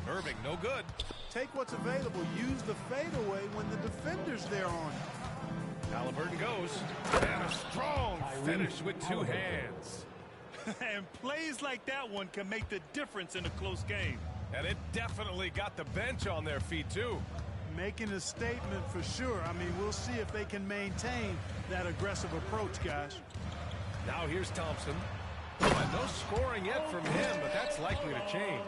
[SPEAKER 2] Irving, no good.
[SPEAKER 5] Take what's available. Use the fadeaway when the defender's there on you.
[SPEAKER 2] Halliburton goes. And a strong finish with 2 hands.
[SPEAKER 3] And plays like that one can make the difference in a close game.
[SPEAKER 2] And it definitely got the bench on their feet, too.
[SPEAKER 5] Making a statement for sure. I mean, we'll see if they can maintain that aggressive approach, guys.
[SPEAKER 2] Now here's Thompson. And no scoring yet from him, but that's likely to change.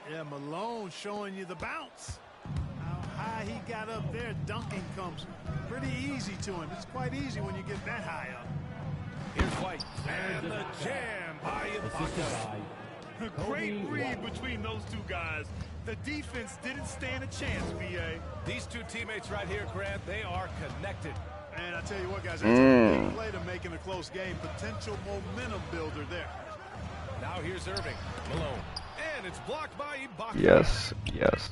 [SPEAKER 5] Yeah, Malone showing you the bounce. How high he got up there, dunking comes pretty easy to him. It's quite easy when you get that high up.
[SPEAKER 2] Here's White. And the jam by Ibaka.
[SPEAKER 3] A great read between those two guys. The defense didn't stand a chance, B.A.
[SPEAKER 2] These two teammates right here, Grant, they are connected.
[SPEAKER 5] And I tell you what, guys, that's a big play to make in a close game. Potential momentum builder there.
[SPEAKER 2] Now here's Irving. Malone. And it's blocked by Ibaka.
[SPEAKER 1] Yes, yes.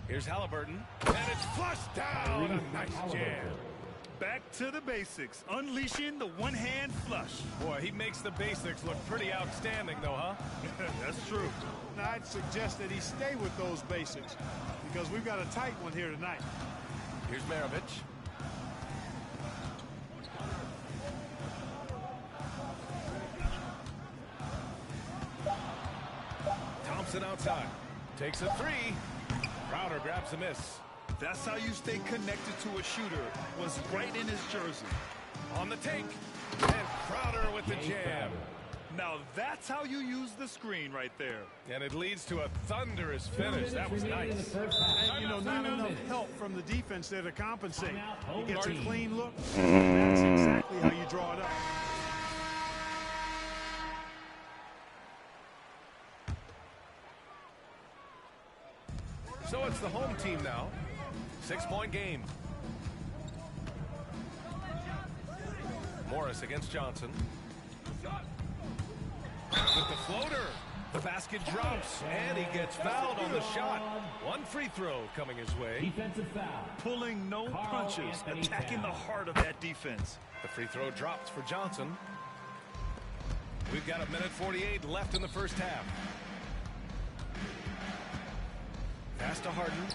[SPEAKER 2] Here's Halliburton. And it's flushed down. A nice jam.
[SPEAKER 3] Back to the basics. Unleashing the one-hand flush.
[SPEAKER 2] Boy, he makes the basics look pretty outstanding, though, huh?
[SPEAKER 3] That's true.
[SPEAKER 5] I'd suggest that he stay with those basics because we've got a tight one here tonight.
[SPEAKER 2] Here's Maravich. Thompson outside. Takes a 3. Crowder grabs a miss.
[SPEAKER 3] That's how you stay connected to a shooter. Was right in his jersey.
[SPEAKER 2] On the take. And Crowder with the jam.
[SPEAKER 3] Now that's how you use the screen right there.
[SPEAKER 2] And it leads to a thunderous finish. That was nice.
[SPEAKER 5] And, you know, not enough help from the defense there to compensate. He gets a clean look. That's exactly how you draw it up.
[SPEAKER 2] So it's the home team now. 6-point game. Morris against Johnson. With the floater. The basket drops, and he gets fouled on the shot. 1 free throw coming his way.
[SPEAKER 4] Defensive foul.
[SPEAKER 3] Pulling no punches, attacking the heart of that defense.
[SPEAKER 2] The free throw drops for Johnson. We've got 1:48 left in the first half. Pass to Harden.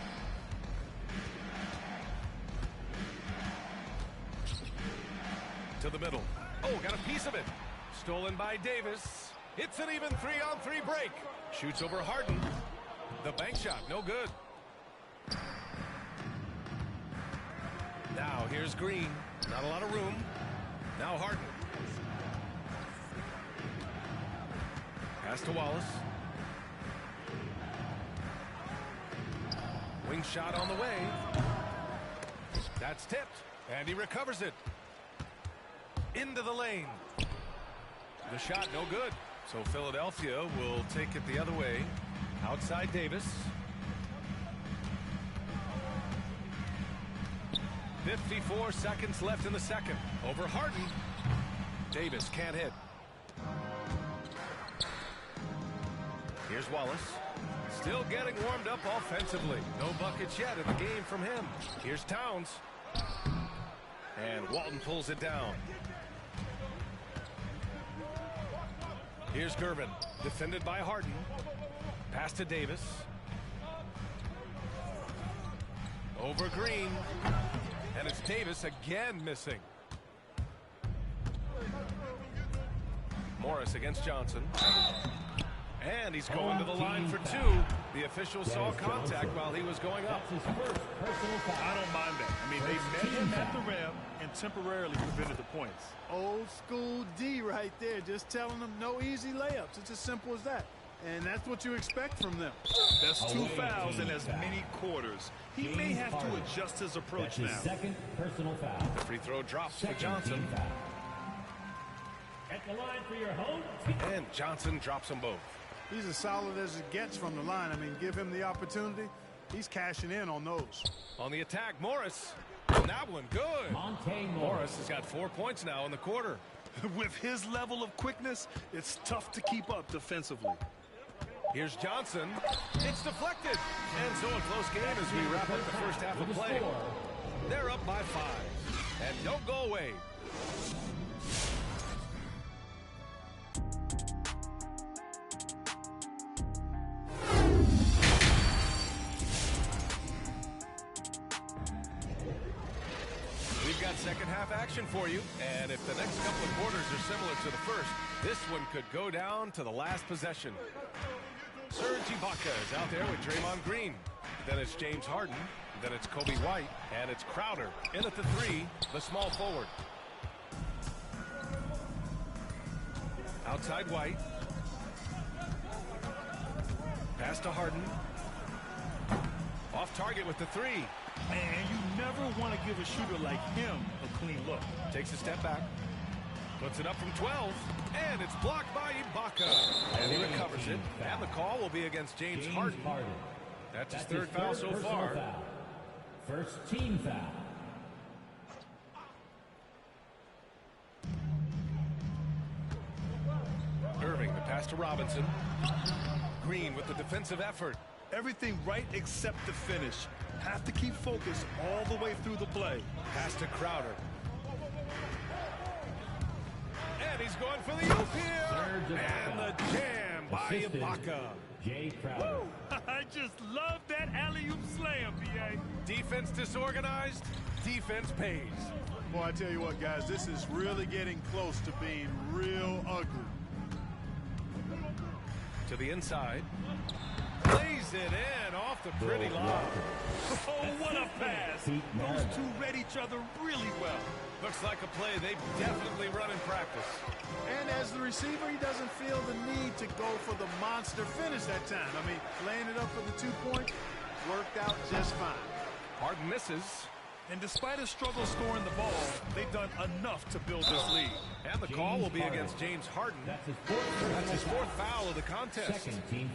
[SPEAKER 2] To the middle. Oh, got a piece of it. Stolen by Davis. It's an even 3-on-3 break. Shoots over Harden. The bank shot, no good. Now here's Green. Not a lot of room. Now Harden. Pass to Wallace. Wing shot on the way. That's tipped. And he recovers it. Into the lane. The shot no good. So Philadelphia will take it the other way. Outside Davis. 54 seconds left in the second. Over Harden. Davis can't hit. Here's Wallace. Still getting warmed up offensively. No buckets yet in the game from him. Here's Towns. And Walton pulls it down. Here's Gervin. Defended by Harden. Pass to Davis. Over Green. And it's Davis again missing. Morris against Johnson. And he's going to the line for two. The official saw contact while he was going up.
[SPEAKER 3] I don't mind that. I mean, they met him at the rim and temporarily prevented the points.
[SPEAKER 5] Old school D right there, just telling them no easy layups. It's as simple as that. And that's what you expect from them.
[SPEAKER 3] That's 2 fouls in as many quarters. He may have to adjust his approach now.
[SPEAKER 4] Second personal foul.
[SPEAKER 2] The free throw drops for Johnson.
[SPEAKER 4] At the line for your home.
[SPEAKER 2] And Johnson drops them both.
[SPEAKER 5] He's as solid as it gets from the line. I mean, give him the opportunity. He's cashing in on those.
[SPEAKER 2] On the attack, Morris. And that one, good. Morris has got 4 points now in the quarter.
[SPEAKER 3] With his level of quickness, it's tough to keep up defensively.
[SPEAKER 2] Here's Johnson. It's deflected. And so a close game as we wrap up the first half of play. They're up by 5. And don't go away. We've got second half action for you. And if the next couple of quarters are similar to the first, this one could go down to the last possession. Serge Ibaka is out there with Draymond Green. Then it's James Harden. Then it's Kobe White. And it's Crowder. In at the 3, the small forward. Outside White. Pass to Harden. Off target with the 3.
[SPEAKER 3] Man, you never want to give a shooter like him a clean look.
[SPEAKER 2] Takes a step back. Puts it up from 12. And it's blocked by Ibaka. And he recovers it. And the call will be against James Harden. That's his third foul so far.
[SPEAKER 4] First team foul.
[SPEAKER 2] Irving, the pass to Robinson. Green with the defensive effort.
[SPEAKER 3] Everything right except the finish. Have to keep focused all the way through the play.
[SPEAKER 2] Pass to Crowder. And he's going for the oop here. And the jam by Ibaka.
[SPEAKER 4] Jay Crowder.
[SPEAKER 3] I just love that alley-oop slam, B.A.
[SPEAKER 2] Defense disorganized. Defense pays.
[SPEAKER 5] Boy, I tell you what, guys, this is really getting close to being real ugly.
[SPEAKER 2] To the inside. Plays it in off the pretty line.
[SPEAKER 3] Oh, what a pass. Those two read each other really well.
[SPEAKER 2] Looks like a play they've definitely run in practice.
[SPEAKER 5] And as the receiver, he doesn't feel the need to go for the monster finish that time. I mean, laying it up for the 2 points worked out just fine.
[SPEAKER 2] Harden misses.
[SPEAKER 3] And despite a struggle scoring the ball, they've done enough to build this lead.
[SPEAKER 2] And the call will be against James Harden. That's his fourth foul of the contest.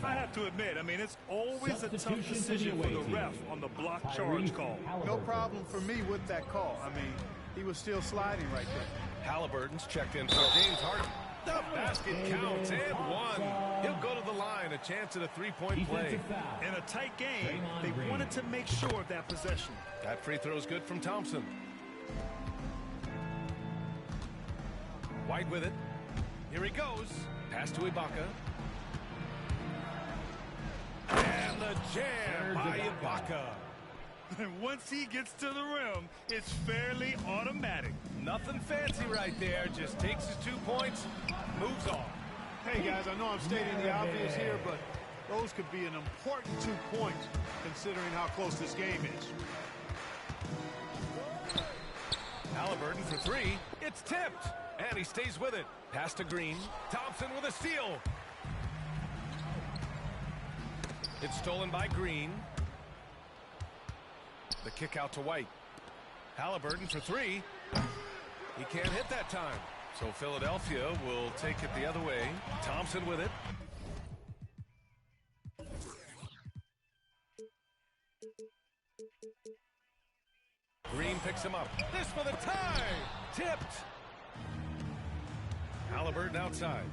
[SPEAKER 3] I have to admit, I mean, it's always a tough decision for the ref on the block charge call.
[SPEAKER 5] No problem for me with that call. I mean, he was still sliding right there.
[SPEAKER 2] Halliburton's checked in for James Harden. The basket counts and one. He'll go to the line, a chance at a three-point play.
[SPEAKER 3] In a tight game, they wanted to make sure of that possession.
[SPEAKER 2] That free throw is good from Thompson. White with it. Here he goes. Pass to Ibaka. And the jam by Ibaka.
[SPEAKER 3] And once he gets to the rim, it's fairly automatic.
[SPEAKER 2] Nothing fancy right there. Just takes his 2 points, moves on.
[SPEAKER 5] Hey, guys, I know I'm stating the obvious here, but those could be an important 2 points considering how close this game is.
[SPEAKER 2] Halliburton for three. It's tipped. And he stays with it. Pass to Green. Thompson with a steal. It's stolen by Green. The kick out to White. Halliburton for three. He can't hit that time. So Philadelphia will take it the other way. Thompson with it. Green picks him up. This for the tie. Tipped. Halliburton outside.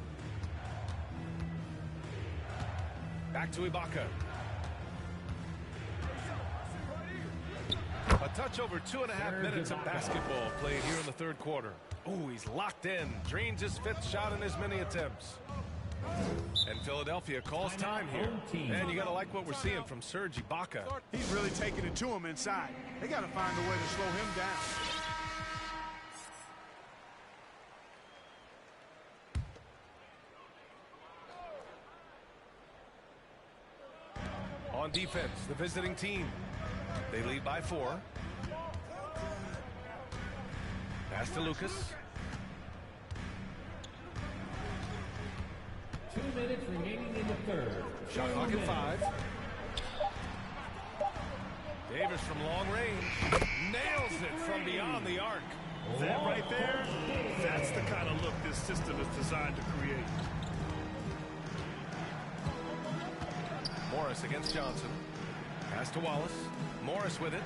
[SPEAKER 2] Back to Ibaka. A touch over 2.5 minutes of basketball played here in the third quarter. Oh, he's locked in. Drains his fifth shot in as many attempts. And Philadelphia calls time here. And you got to like what we're seeing from Serge Ibaka.
[SPEAKER 5] He's really taking it to him inside. They got to find a way to slow him down.
[SPEAKER 2] defense, the visiting team. They lead by 4. Pass to Lucas.
[SPEAKER 4] 2 minutes remaining in the third.
[SPEAKER 2] Shot clock at 5. Davis from long range. Nails it from beyond the arc.
[SPEAKER 3] That right there, that's the kind of look this system is designed to create.
[SPEAKER 2] Morris against Johnson. Pass to Wallace. Morris with it.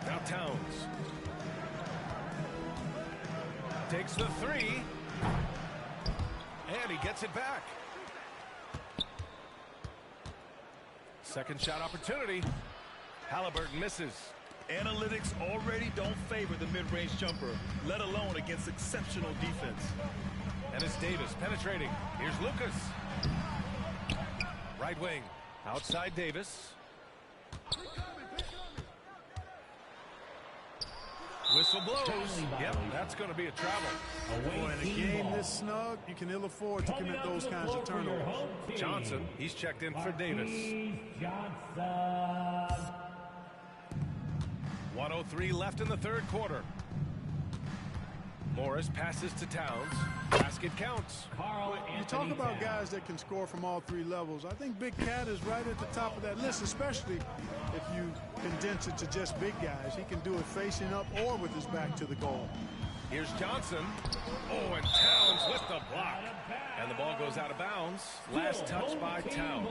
[SPEAKER 2] Now Towns. Takes the 3. And he gets it back. Second shot opportunity. Halliburton misses.
[SPEAKER 3] Analytics already don't favor the mid-range jumper, let alone against exceptional defense.
[SPEAKER 2] And it's Davis penetrating. Here's Lucas. Right wing. Outside Davis. Whistle blows. Yep, that's going to be a travel.
[SPEAKER 5] Boy, in a game this snug, you can ill afford to commit those kinds of turnovers.
[SPEAKER 2] Johnson, he's checked in for Davis.
[SPEAKER 4] Johnson.
[SPEAKER 2] 1:03 left in the third quarter. Morris passes to Towns. Basket counts.
[SPEAKER 5] You talk about guys that can score from all 3 levels. I think Big Cat is right at the top of that list, especially if you condense it to just big guys. He can do it facing up or with his back to the goal.
[SPEAKER 2] Here's Johnson. Oh, and Towns with the block. And the ball goes out of bounds. Last touch by Towns.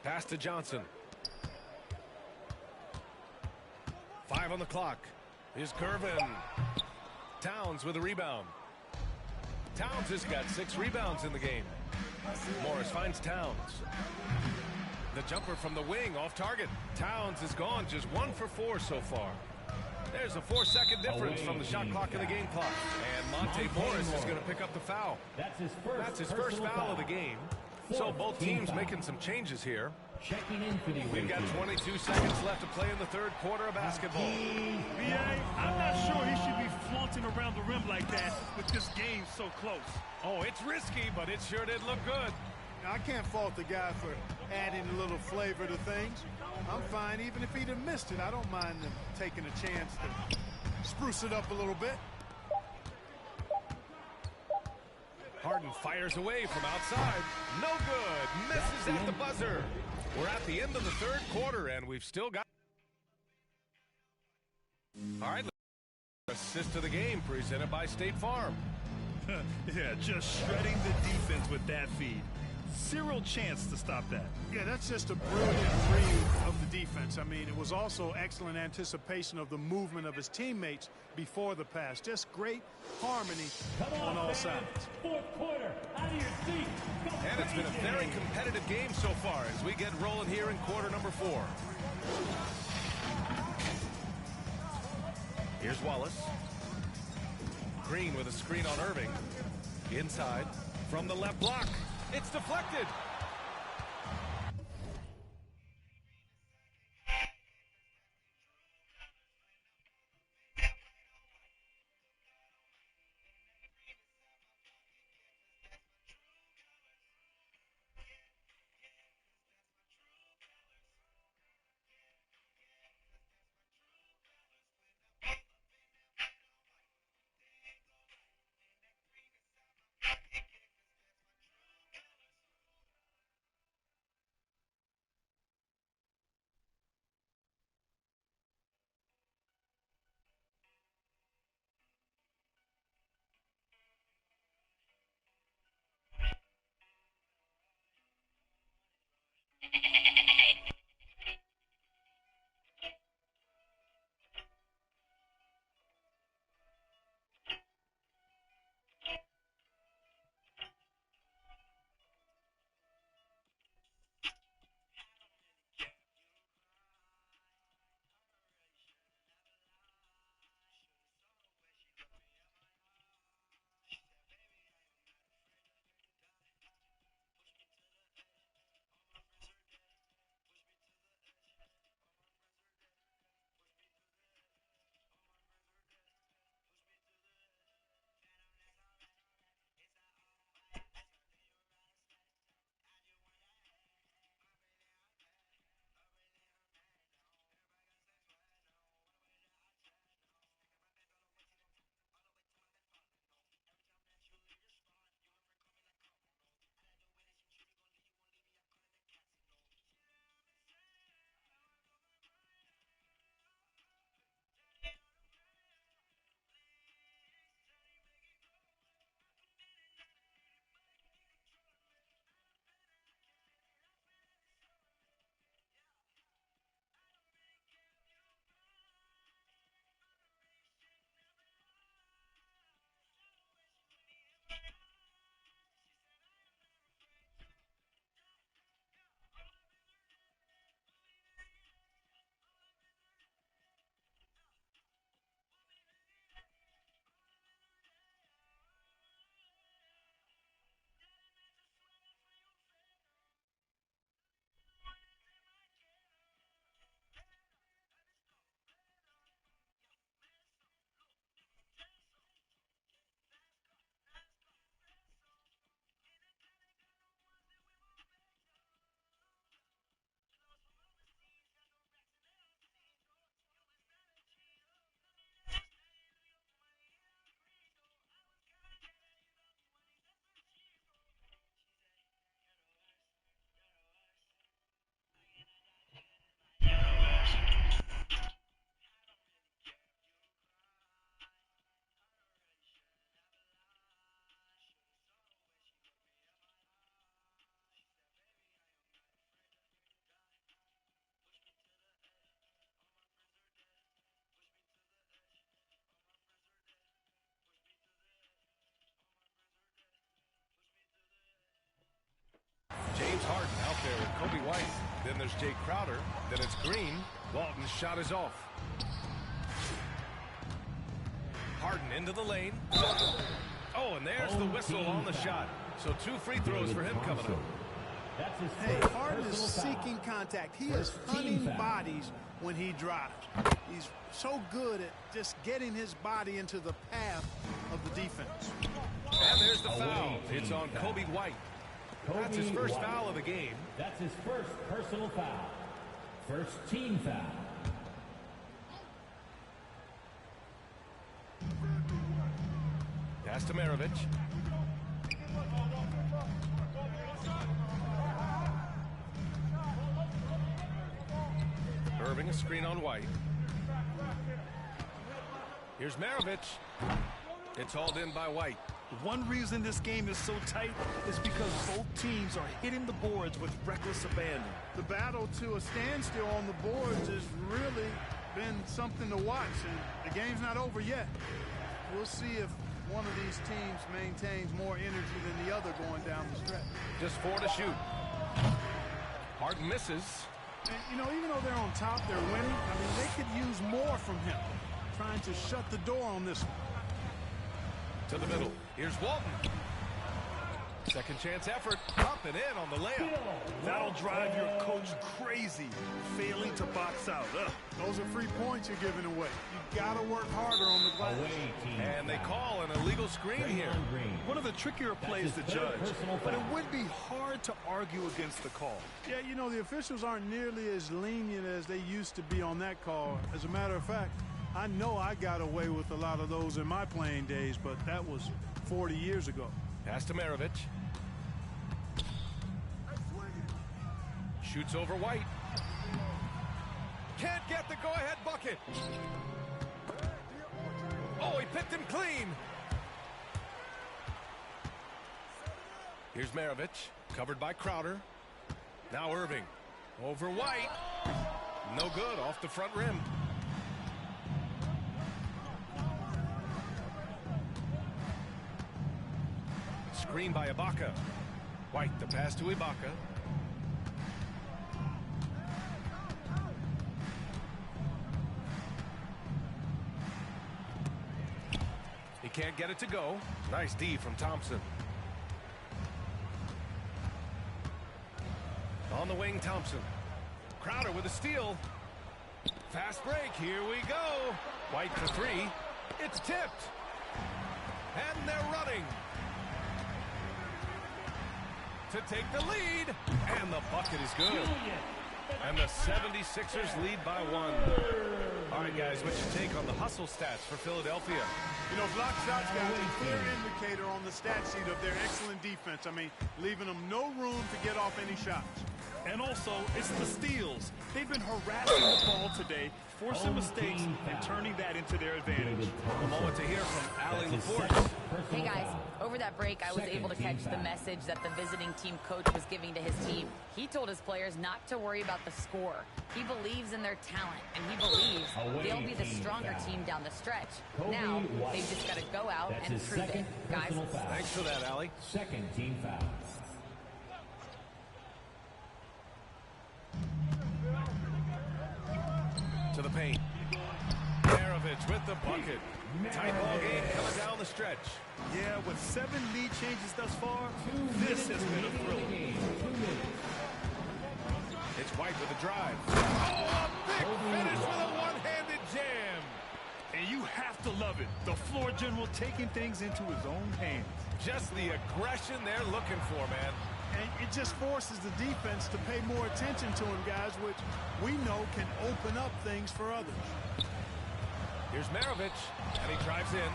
[SPEAKER 2] Pass to Johnson. 5 on the clock. Here's Gervin. Towns with a rebound. Towns has got 6 rebounds in the game. Morris finds Towns. The jumper from the wing off target. Towns is gone, just 1 for 4 so far. There's a 4-second difference from the shot clock and the game clock. And Monte Morris is going to pick up the foul.
[SPEAKER 4] That's his first
[SPEAKER 2] foul of the game. So both teams making some changes here.
[SPEAKER 4] Checking in for the
[SPEAKER 2] We've got 22 seconds left to play in the third quarter of basketball.
[SPEAKER 3] B.A., I'm not sure he should be flaunting around the rim like that with this game so close.
[SPEAKER 2] Oh, it's risky, but it sure did look good.
[SPEAKER 5] Now, I can't fault the guy for adding a little flavor to things. I'm fine even if he'd have missed it. I don't mind them taking a chance to spruce it up a little bit.
[SPEAKER 2] Harden fires away from outside. No good. Misses at the buzzer. We're at the end of the third quarter, and we've still got... All right, assist to the game presented by State Farm.
[SPEAKER 3] Yeah, just shredding the defense with that feed. Zero chance to stop that.
[SPEAKER 5] Yeah, that's just a brilliant read of the defense. I mean, it was also excellent anticipation of the movement of his teammates before the pass. Just great harmony on all sides.
[SPEAKER 4] Fourth quarter, out of your seat.
[SPEAKER 2] And it's been a very competitive game so far as we get rolling here in quarter number 4. Here's Wallace. Green with a screen on Irving. Inside from the left block. It's deflected. White. Then there's Jay Crowder. Then it's Green. Walton's shot is off. Harden into the lane. Oh, and there's the whistle on the shot. So 2 free throws for him coming up.
[SPEAKER 5] Hey, Harden is seeking contact. He is hunting bodies when he drives. He's so good at just getting his body into the path of the defense.
[SPEAKER 2] And there's the foul. It's on Kobe White. That's his first foul of the game.
[SPEAKER 4] That's his first personal foul. First team foul.
[SPEAKER 2] Pass to Maravich. Irving, a screen on White. Here's Maravich. It's hauled in by White.
[SPEAKER 3] One reason this game is so tight is because both teams are hitting the boards with reckless abandon.
[SPEAKER 5] The battle to a standstill on the boards has really been something to watch, and the game's not over yet. We'll see if one of these teams maintains more energy than the other going down the stretch.
[SPEAKER 2] Just 4 to shoot. Harden misses.
[SPEAKER 5] And, you know, even though they're on top, they're winning. I mean, they could use more from him, trying to shut the door on this one.
[SPEAKER 2] To the middle. Here's Walton. Second chance effort. Up and in on the layup.
[SPEAKER 3] That'll drive your coach crazy, failing to box out.
[SPEAKER 5] Those are free points you're giving away. You got to work harder on the glass.
[SPEAKER 2] And they call an illegal screen here.
[SPEAKER 3] One of the trickier plays to judge, but it would be hard to argue against the call.
[SPEAKER 5] Yeah, you know, the officials aren't nearly as lenient as they used to be on that call. As a matter of fact, I know I got away with a lot of those in my playing days, but that was 40 years ago.
[SPEAKER 2] Pass to Maravich. Shoots over White. Can't get the go-ahead bucket. Oh, he picked him clean. Here's Maravich, covered by Crowder. Now Irving. Over White. No good, off the front rim. Screen by Ibaka. White, the pass to Ibaka. He can't get it to go. Nice D from Thompson. On the wing, Thompson. Crowder with a steal. Fast break, here we go. White for 3. It's tipped. And they're running to take the lead, and the bucket is good. And the 76ers lead by 1. All right, guys, what's your take on the hustle stats for Philadelphia?
[SPEAKER 5] You know, block shots, guys, a clear indicator on the stat sheet of their excellent defense. I mean, leaving them no room to get off any shots.
[SPEAKER 3] And also, it's the steals. They've been harassing the ball today, forcing mistakes, and turning that into their advantage.
[SPEAKER 2] A moment to hear from Allie LaForce.
[SPEAKER 6] Hey guys, over that break I was able to catch the message that the visiting team coach was giving to his team. He told his players not to worry about the score. He believes in their talent, and he believes they'll be the stronger team down the stretch. Now, they've just got to go out and prove it. Guys,
[SPEAKER 2] thanks for that, Allie.
[SPEAKER 4] Second team foul.
[SPEAKER 2] To the paint. Maravich with the bucket. Tight ball game coming down the stretch.
[SPEAKER 3] Yeah, with 7 lead changes thus far, this has been a thriller.
[SPEAKER 2] It's White with a drive. Oh, a big finish with a one-handed jam.
[SPEAKER 3] And you have to love it. The floor general taking things into his own hands.
[SPEAKER 2] Just the aggression they're looking for, man.
[SPEAKER 5] And it just forces the defense to pay more attention to him, guys, which we know can open up things for others.
[SPEAKER 2] Here's Maravich, and he drives in.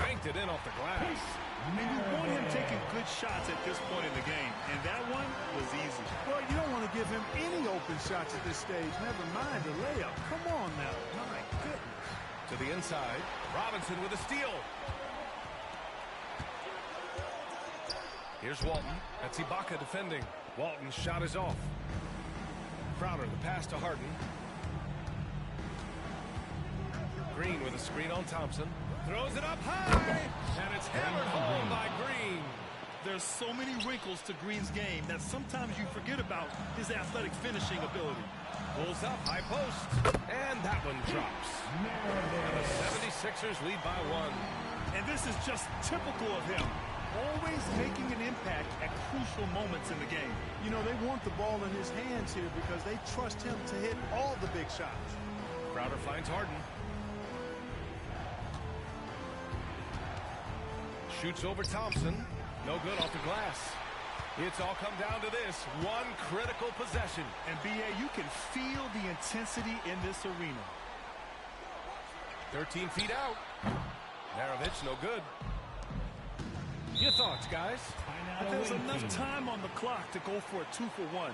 [SPEAKER 2] Banked it in off the glass.
[SPEAKER 3] And you want him taking good shots at this point in the game, and that one was easy.
[SPEAKER 5] Well, you don't want to give him any open shots at this stage, never mind the layup. Come on now. My goodness.
[SPEAKER 2] To the inside, Robinson with a steal. Here's Walton. That's Ibaka defending. Walton's shot is off. Crowder, the pass to Harden. Green with a screen on Thompson. Throws it up high, and it's hammered home by Green.
[SPEAKER 3] There's so many wrinkles to Green's game that sometimes you forget about his athletic finishing ability.
[SPEAKER 2] Pulls up, high post, and that one drops. And the 76ers lead by 1.
[SPEAKER 3] And this is just typical of him. Always making an impact at crucial moments in the game.
[SPEAKER 5] You know, they want the ball in his hands here because they trust him to hit all the big shots.
[SPEAKER 2] Crowder finds Harden. Shoots over Thompson. No good off the glass. It's all come down to this one critical possession.
[SPEAKER 3] And B.A., you can feel the intensity in this arena.
[SPEAKER 2] 13 feet out. Maravich, no good. Your thoughts, guys?
[SPEAKER 3] There's enough time on the clock to go for a 2-for-1.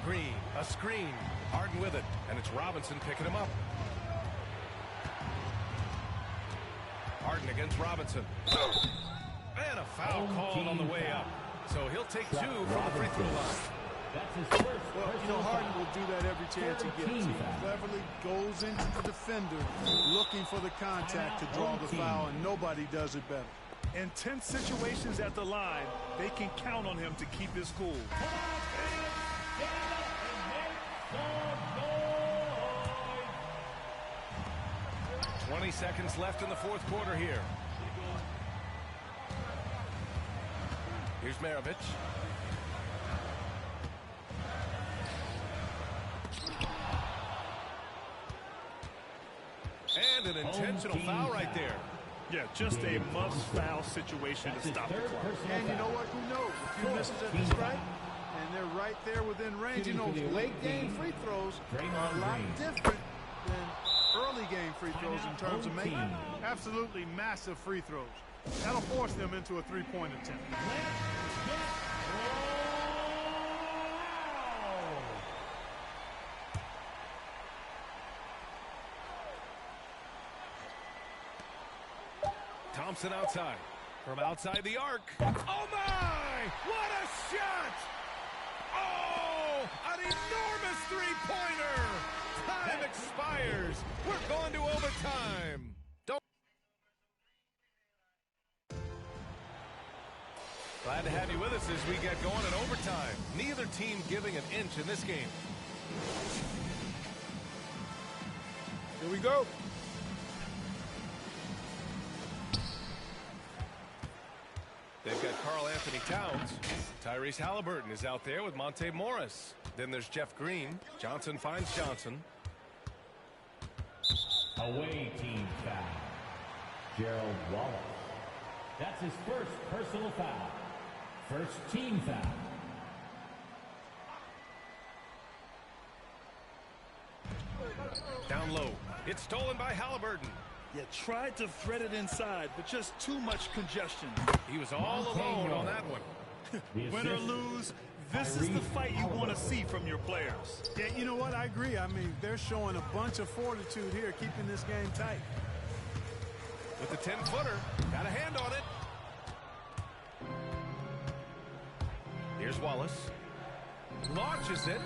[SPEAKER 2] Green, a screen. Harden with it, and it's Robinson picking him up. Harden against Robinson. And a foul called on the way up. So he'll take 2 from the free throw line.
[SPEAKER 4] That's his first.
[SPEAKER 5] Well, you know, Harden will do that every chance he gets. He cleverly goes into the defender looking for the contact to draw the foul, and nobody does it better.
[SPEAKER 3] In tense situations at the line, they can count on him to keep his cool.
[SPEAKER 2] 20 seconds left in the fourth quarter here. Here's Maravich. And an intentional foul right there.
[SPEAKER 3] Yeah, just a must-foul situation to stop the clock.
[SPEAKER 5] And you know what? Who knows? A few misses at the stripe, and they're right there within range. You know, late-game free throws are a lot different than early-game free throws in terms of making absolutely massive free throws. That'll force them into a three-point attempt.
[SPEAKER 2] Thompson outside. From outside the arc. Oh, my! What a shot! Oh, an enormous three-pointer! Time expires. We're going to overtime. Glad to have you with us as we get going in overtime. Neither team giving an inch in this game.
[SPEAKER 5] Here we go.
[SPEAKER 2] They've got Karl Anthony Towns. Tyrese Halliburton is out there with Monte Morris. Then there's Jeff Green. Johnson finds Johnson.
[SPEAKER 4] Away team foul. Gerald Wallace. That's his first personal foul. First team foul.
[SPEAKER 2] Down low. It's stolen by Halliburton.
[SPEAKER 3] Yeah, tried to thread it inside, but just too much congestion.
[SPEAKER 2] He was all alone on that one.
[SPEAKER 3] Win or lose, this is the fight you want to see from your players.
[SPEAKER 5] Yeah, you know what? I agree. I mean, they're showing a bunch of fortitude here, keeping this game tight.
[SPEAKER 2] With the 10-footer, got a hand on it. Here's Wallace. Launches it.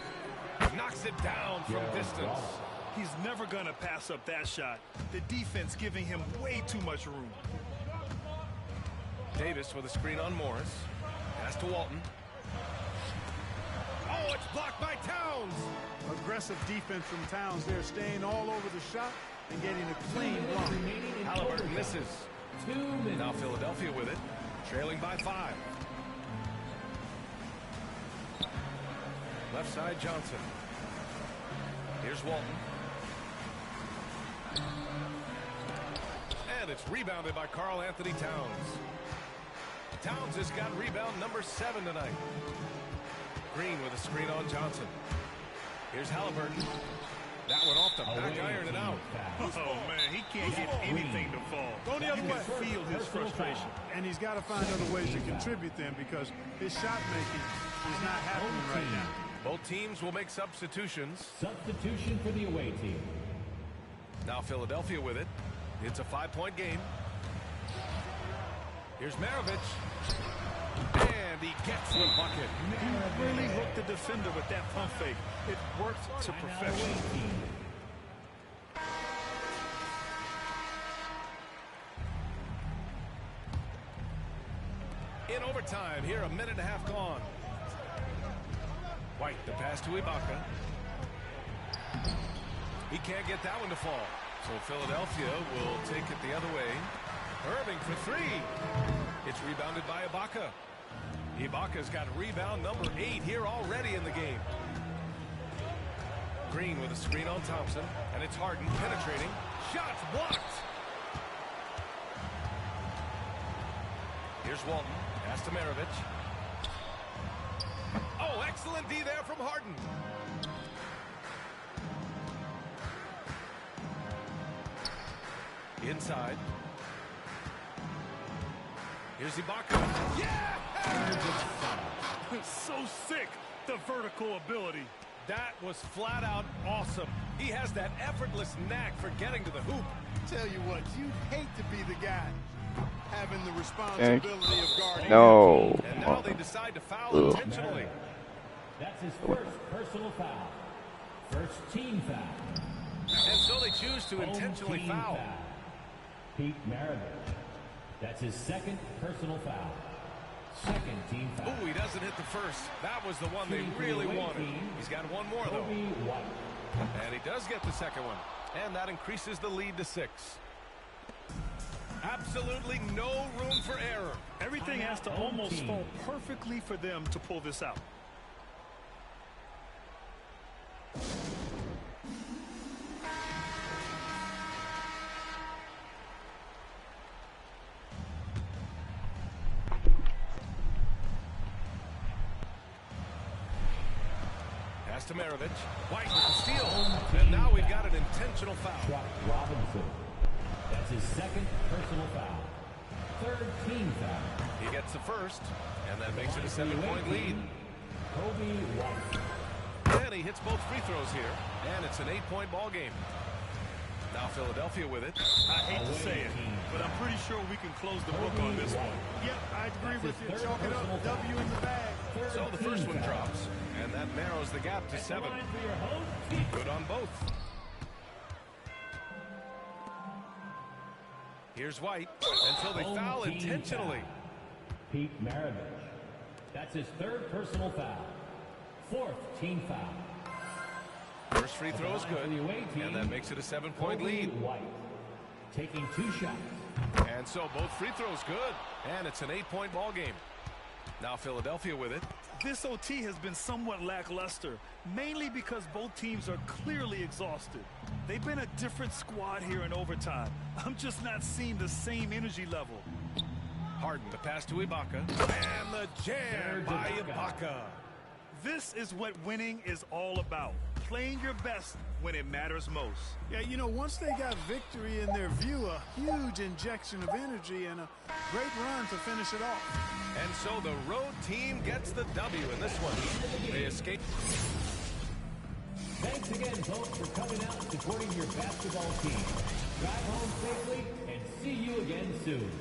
[SPEAKER 2] Knocks it down from distance.
[SPEAKER 3] He's never going to pass up that shot. The defense giving him way too much room.
[SPEAKER 2] Davis with a screen on Morris. Pass to Walton. Oh, it's blocked by Towns.
[SPEAKER 5] Aggressive defense from Towns there, staying all over the shot and getting a clean block.
[SPEAKER 2] Halliburton misses.
[SPEAKER 4] 2 minutes.
[SPEAKER 2] Now Philadelphia with it, trailing by 5. Left side Johnson. Here's Walton. And it's rebounded by Karl Anthony Towns. Towns has got rebound number 7 tonight. Green with a screen on Johnson. Here's Halliburton. That one off the back iron and out.
[SPEAKER 3] Oh, man, he can't get anything to fall.
[SPEAKER 5] Go the other
[SPEAKER 3] You
[SPEAKER 5] way.
[SPEAKER 3] can feel his frustration.
[SPEAKER 5] And he's got to find other ways to contribute then because his shot making is not happening right now.
[SPEAKER 2] Both teams will make substitutions.
[SPEAKER 4] Substitution for the away team.
[SPEAKER 2] Now Philadelphia with it. It's a 5-point game. Here's Maravich. And he gets the bucket.
[SPEAKER 3] He really hooked the defender with that pump fake. It worked to perfection.
[SPEAKER 2] In overtime, here a minute and a half gone. White, the pass to Ibaka. He can't get that one to fall. So Philadelphia will take it the other way. Irving for three. It's rebounded by Ibaka. Ibaka's got rebound number 8 here already in the game. Green with a screen on Thompson. And it's Harden penetrating. Shots blocked. Here's Walton. Pass to Maravich. Oh, excellent D there from Harden. Inside. Here's Ibaka. Yeah!
[SPEAKER 3] So sick, the vertical ability.
[SPEAKER 2] That was flat out awesome. He has that effortless knack for getting to the hoop.
[SPEAKER 5] Tell you what, you'd hate to be the guy having the responsibility of guarding.
[SPEAKER 1] No.
[SPEAKER 2] And now they decide to foul intentionally.
[SPEAKER 4] That's his first personal foul. First team foul.
[SPEAKER 2] And so they choose to intentionally foul.
[SPEAKER 4] Pete Maravich. That's his second personal foul. Second team foul.
[SPEAKER 2] Ooh, he doesn't hit the first. That was the one they really wanted. He's got one more, though. And he does get the second one. And that increases the lead to 6. Absolutely no room for error.
[SPEAKER 3] Everything has to almost fall perfectly for them to pull this out.
[SPEAKER 2] Pass to Maravich. White with the steal. And now we've got an intentional foul.
[SPEAKER 4] Robinson. That's his second personal foul. Third team foul.
[SPEAKER 2] He gets the first, and that makes it a 7-point lead.
[SPEAKER 4] Kobe White.
[SPEAKER 2] And he hits both free throws here, and it's an 8-point ball game. Now Philadelphia with it.
[SPEAKER 3] I hate to say it, but I'm pretty sure we can close the book on this one.
[SPEAKER 5] Yep, I agree with you. Chalk it up, W in the bag.
[SPEAKER 2] So the first one drops, and that narrows the gap to 7. Good on both. Here's White until they foul intentionally.
[SPEAKER 4] Pete Maravich. That's his third personal foul. Fourth team foul.
[SPEAKER 2] First free throw is good, and that makes it a 7-point lead.
[SPEAKER 4] White taking 2 shots.
[SPEAKER 2] And so both free throws good, and it's an 8-point ball game. Now Philadelphia with it.
[SPEAKER 3] This OT has been somewhat lackluster, mainly because both teams are clearly exhausted. They've been a different squad here in overtime. I'm just not seeing the same energy level.
[SPEAKER 2] Harden, the pass to Ibaka, and the jam by Ibaka.
[SPEAKER 3] This is what winning is all about. Playing your best when it matters most.
[SPEAKER 5] Yeah, you know, once they got victory in their view, a huge injection of energy and a great run to finish it off.
[SPEAKER 2] And so the road team gets the W in this one. They escape.
[SPEAKER 4] Thanks again, folks, for coming out and supporting your basketball team. Drive home safely and see you again soon.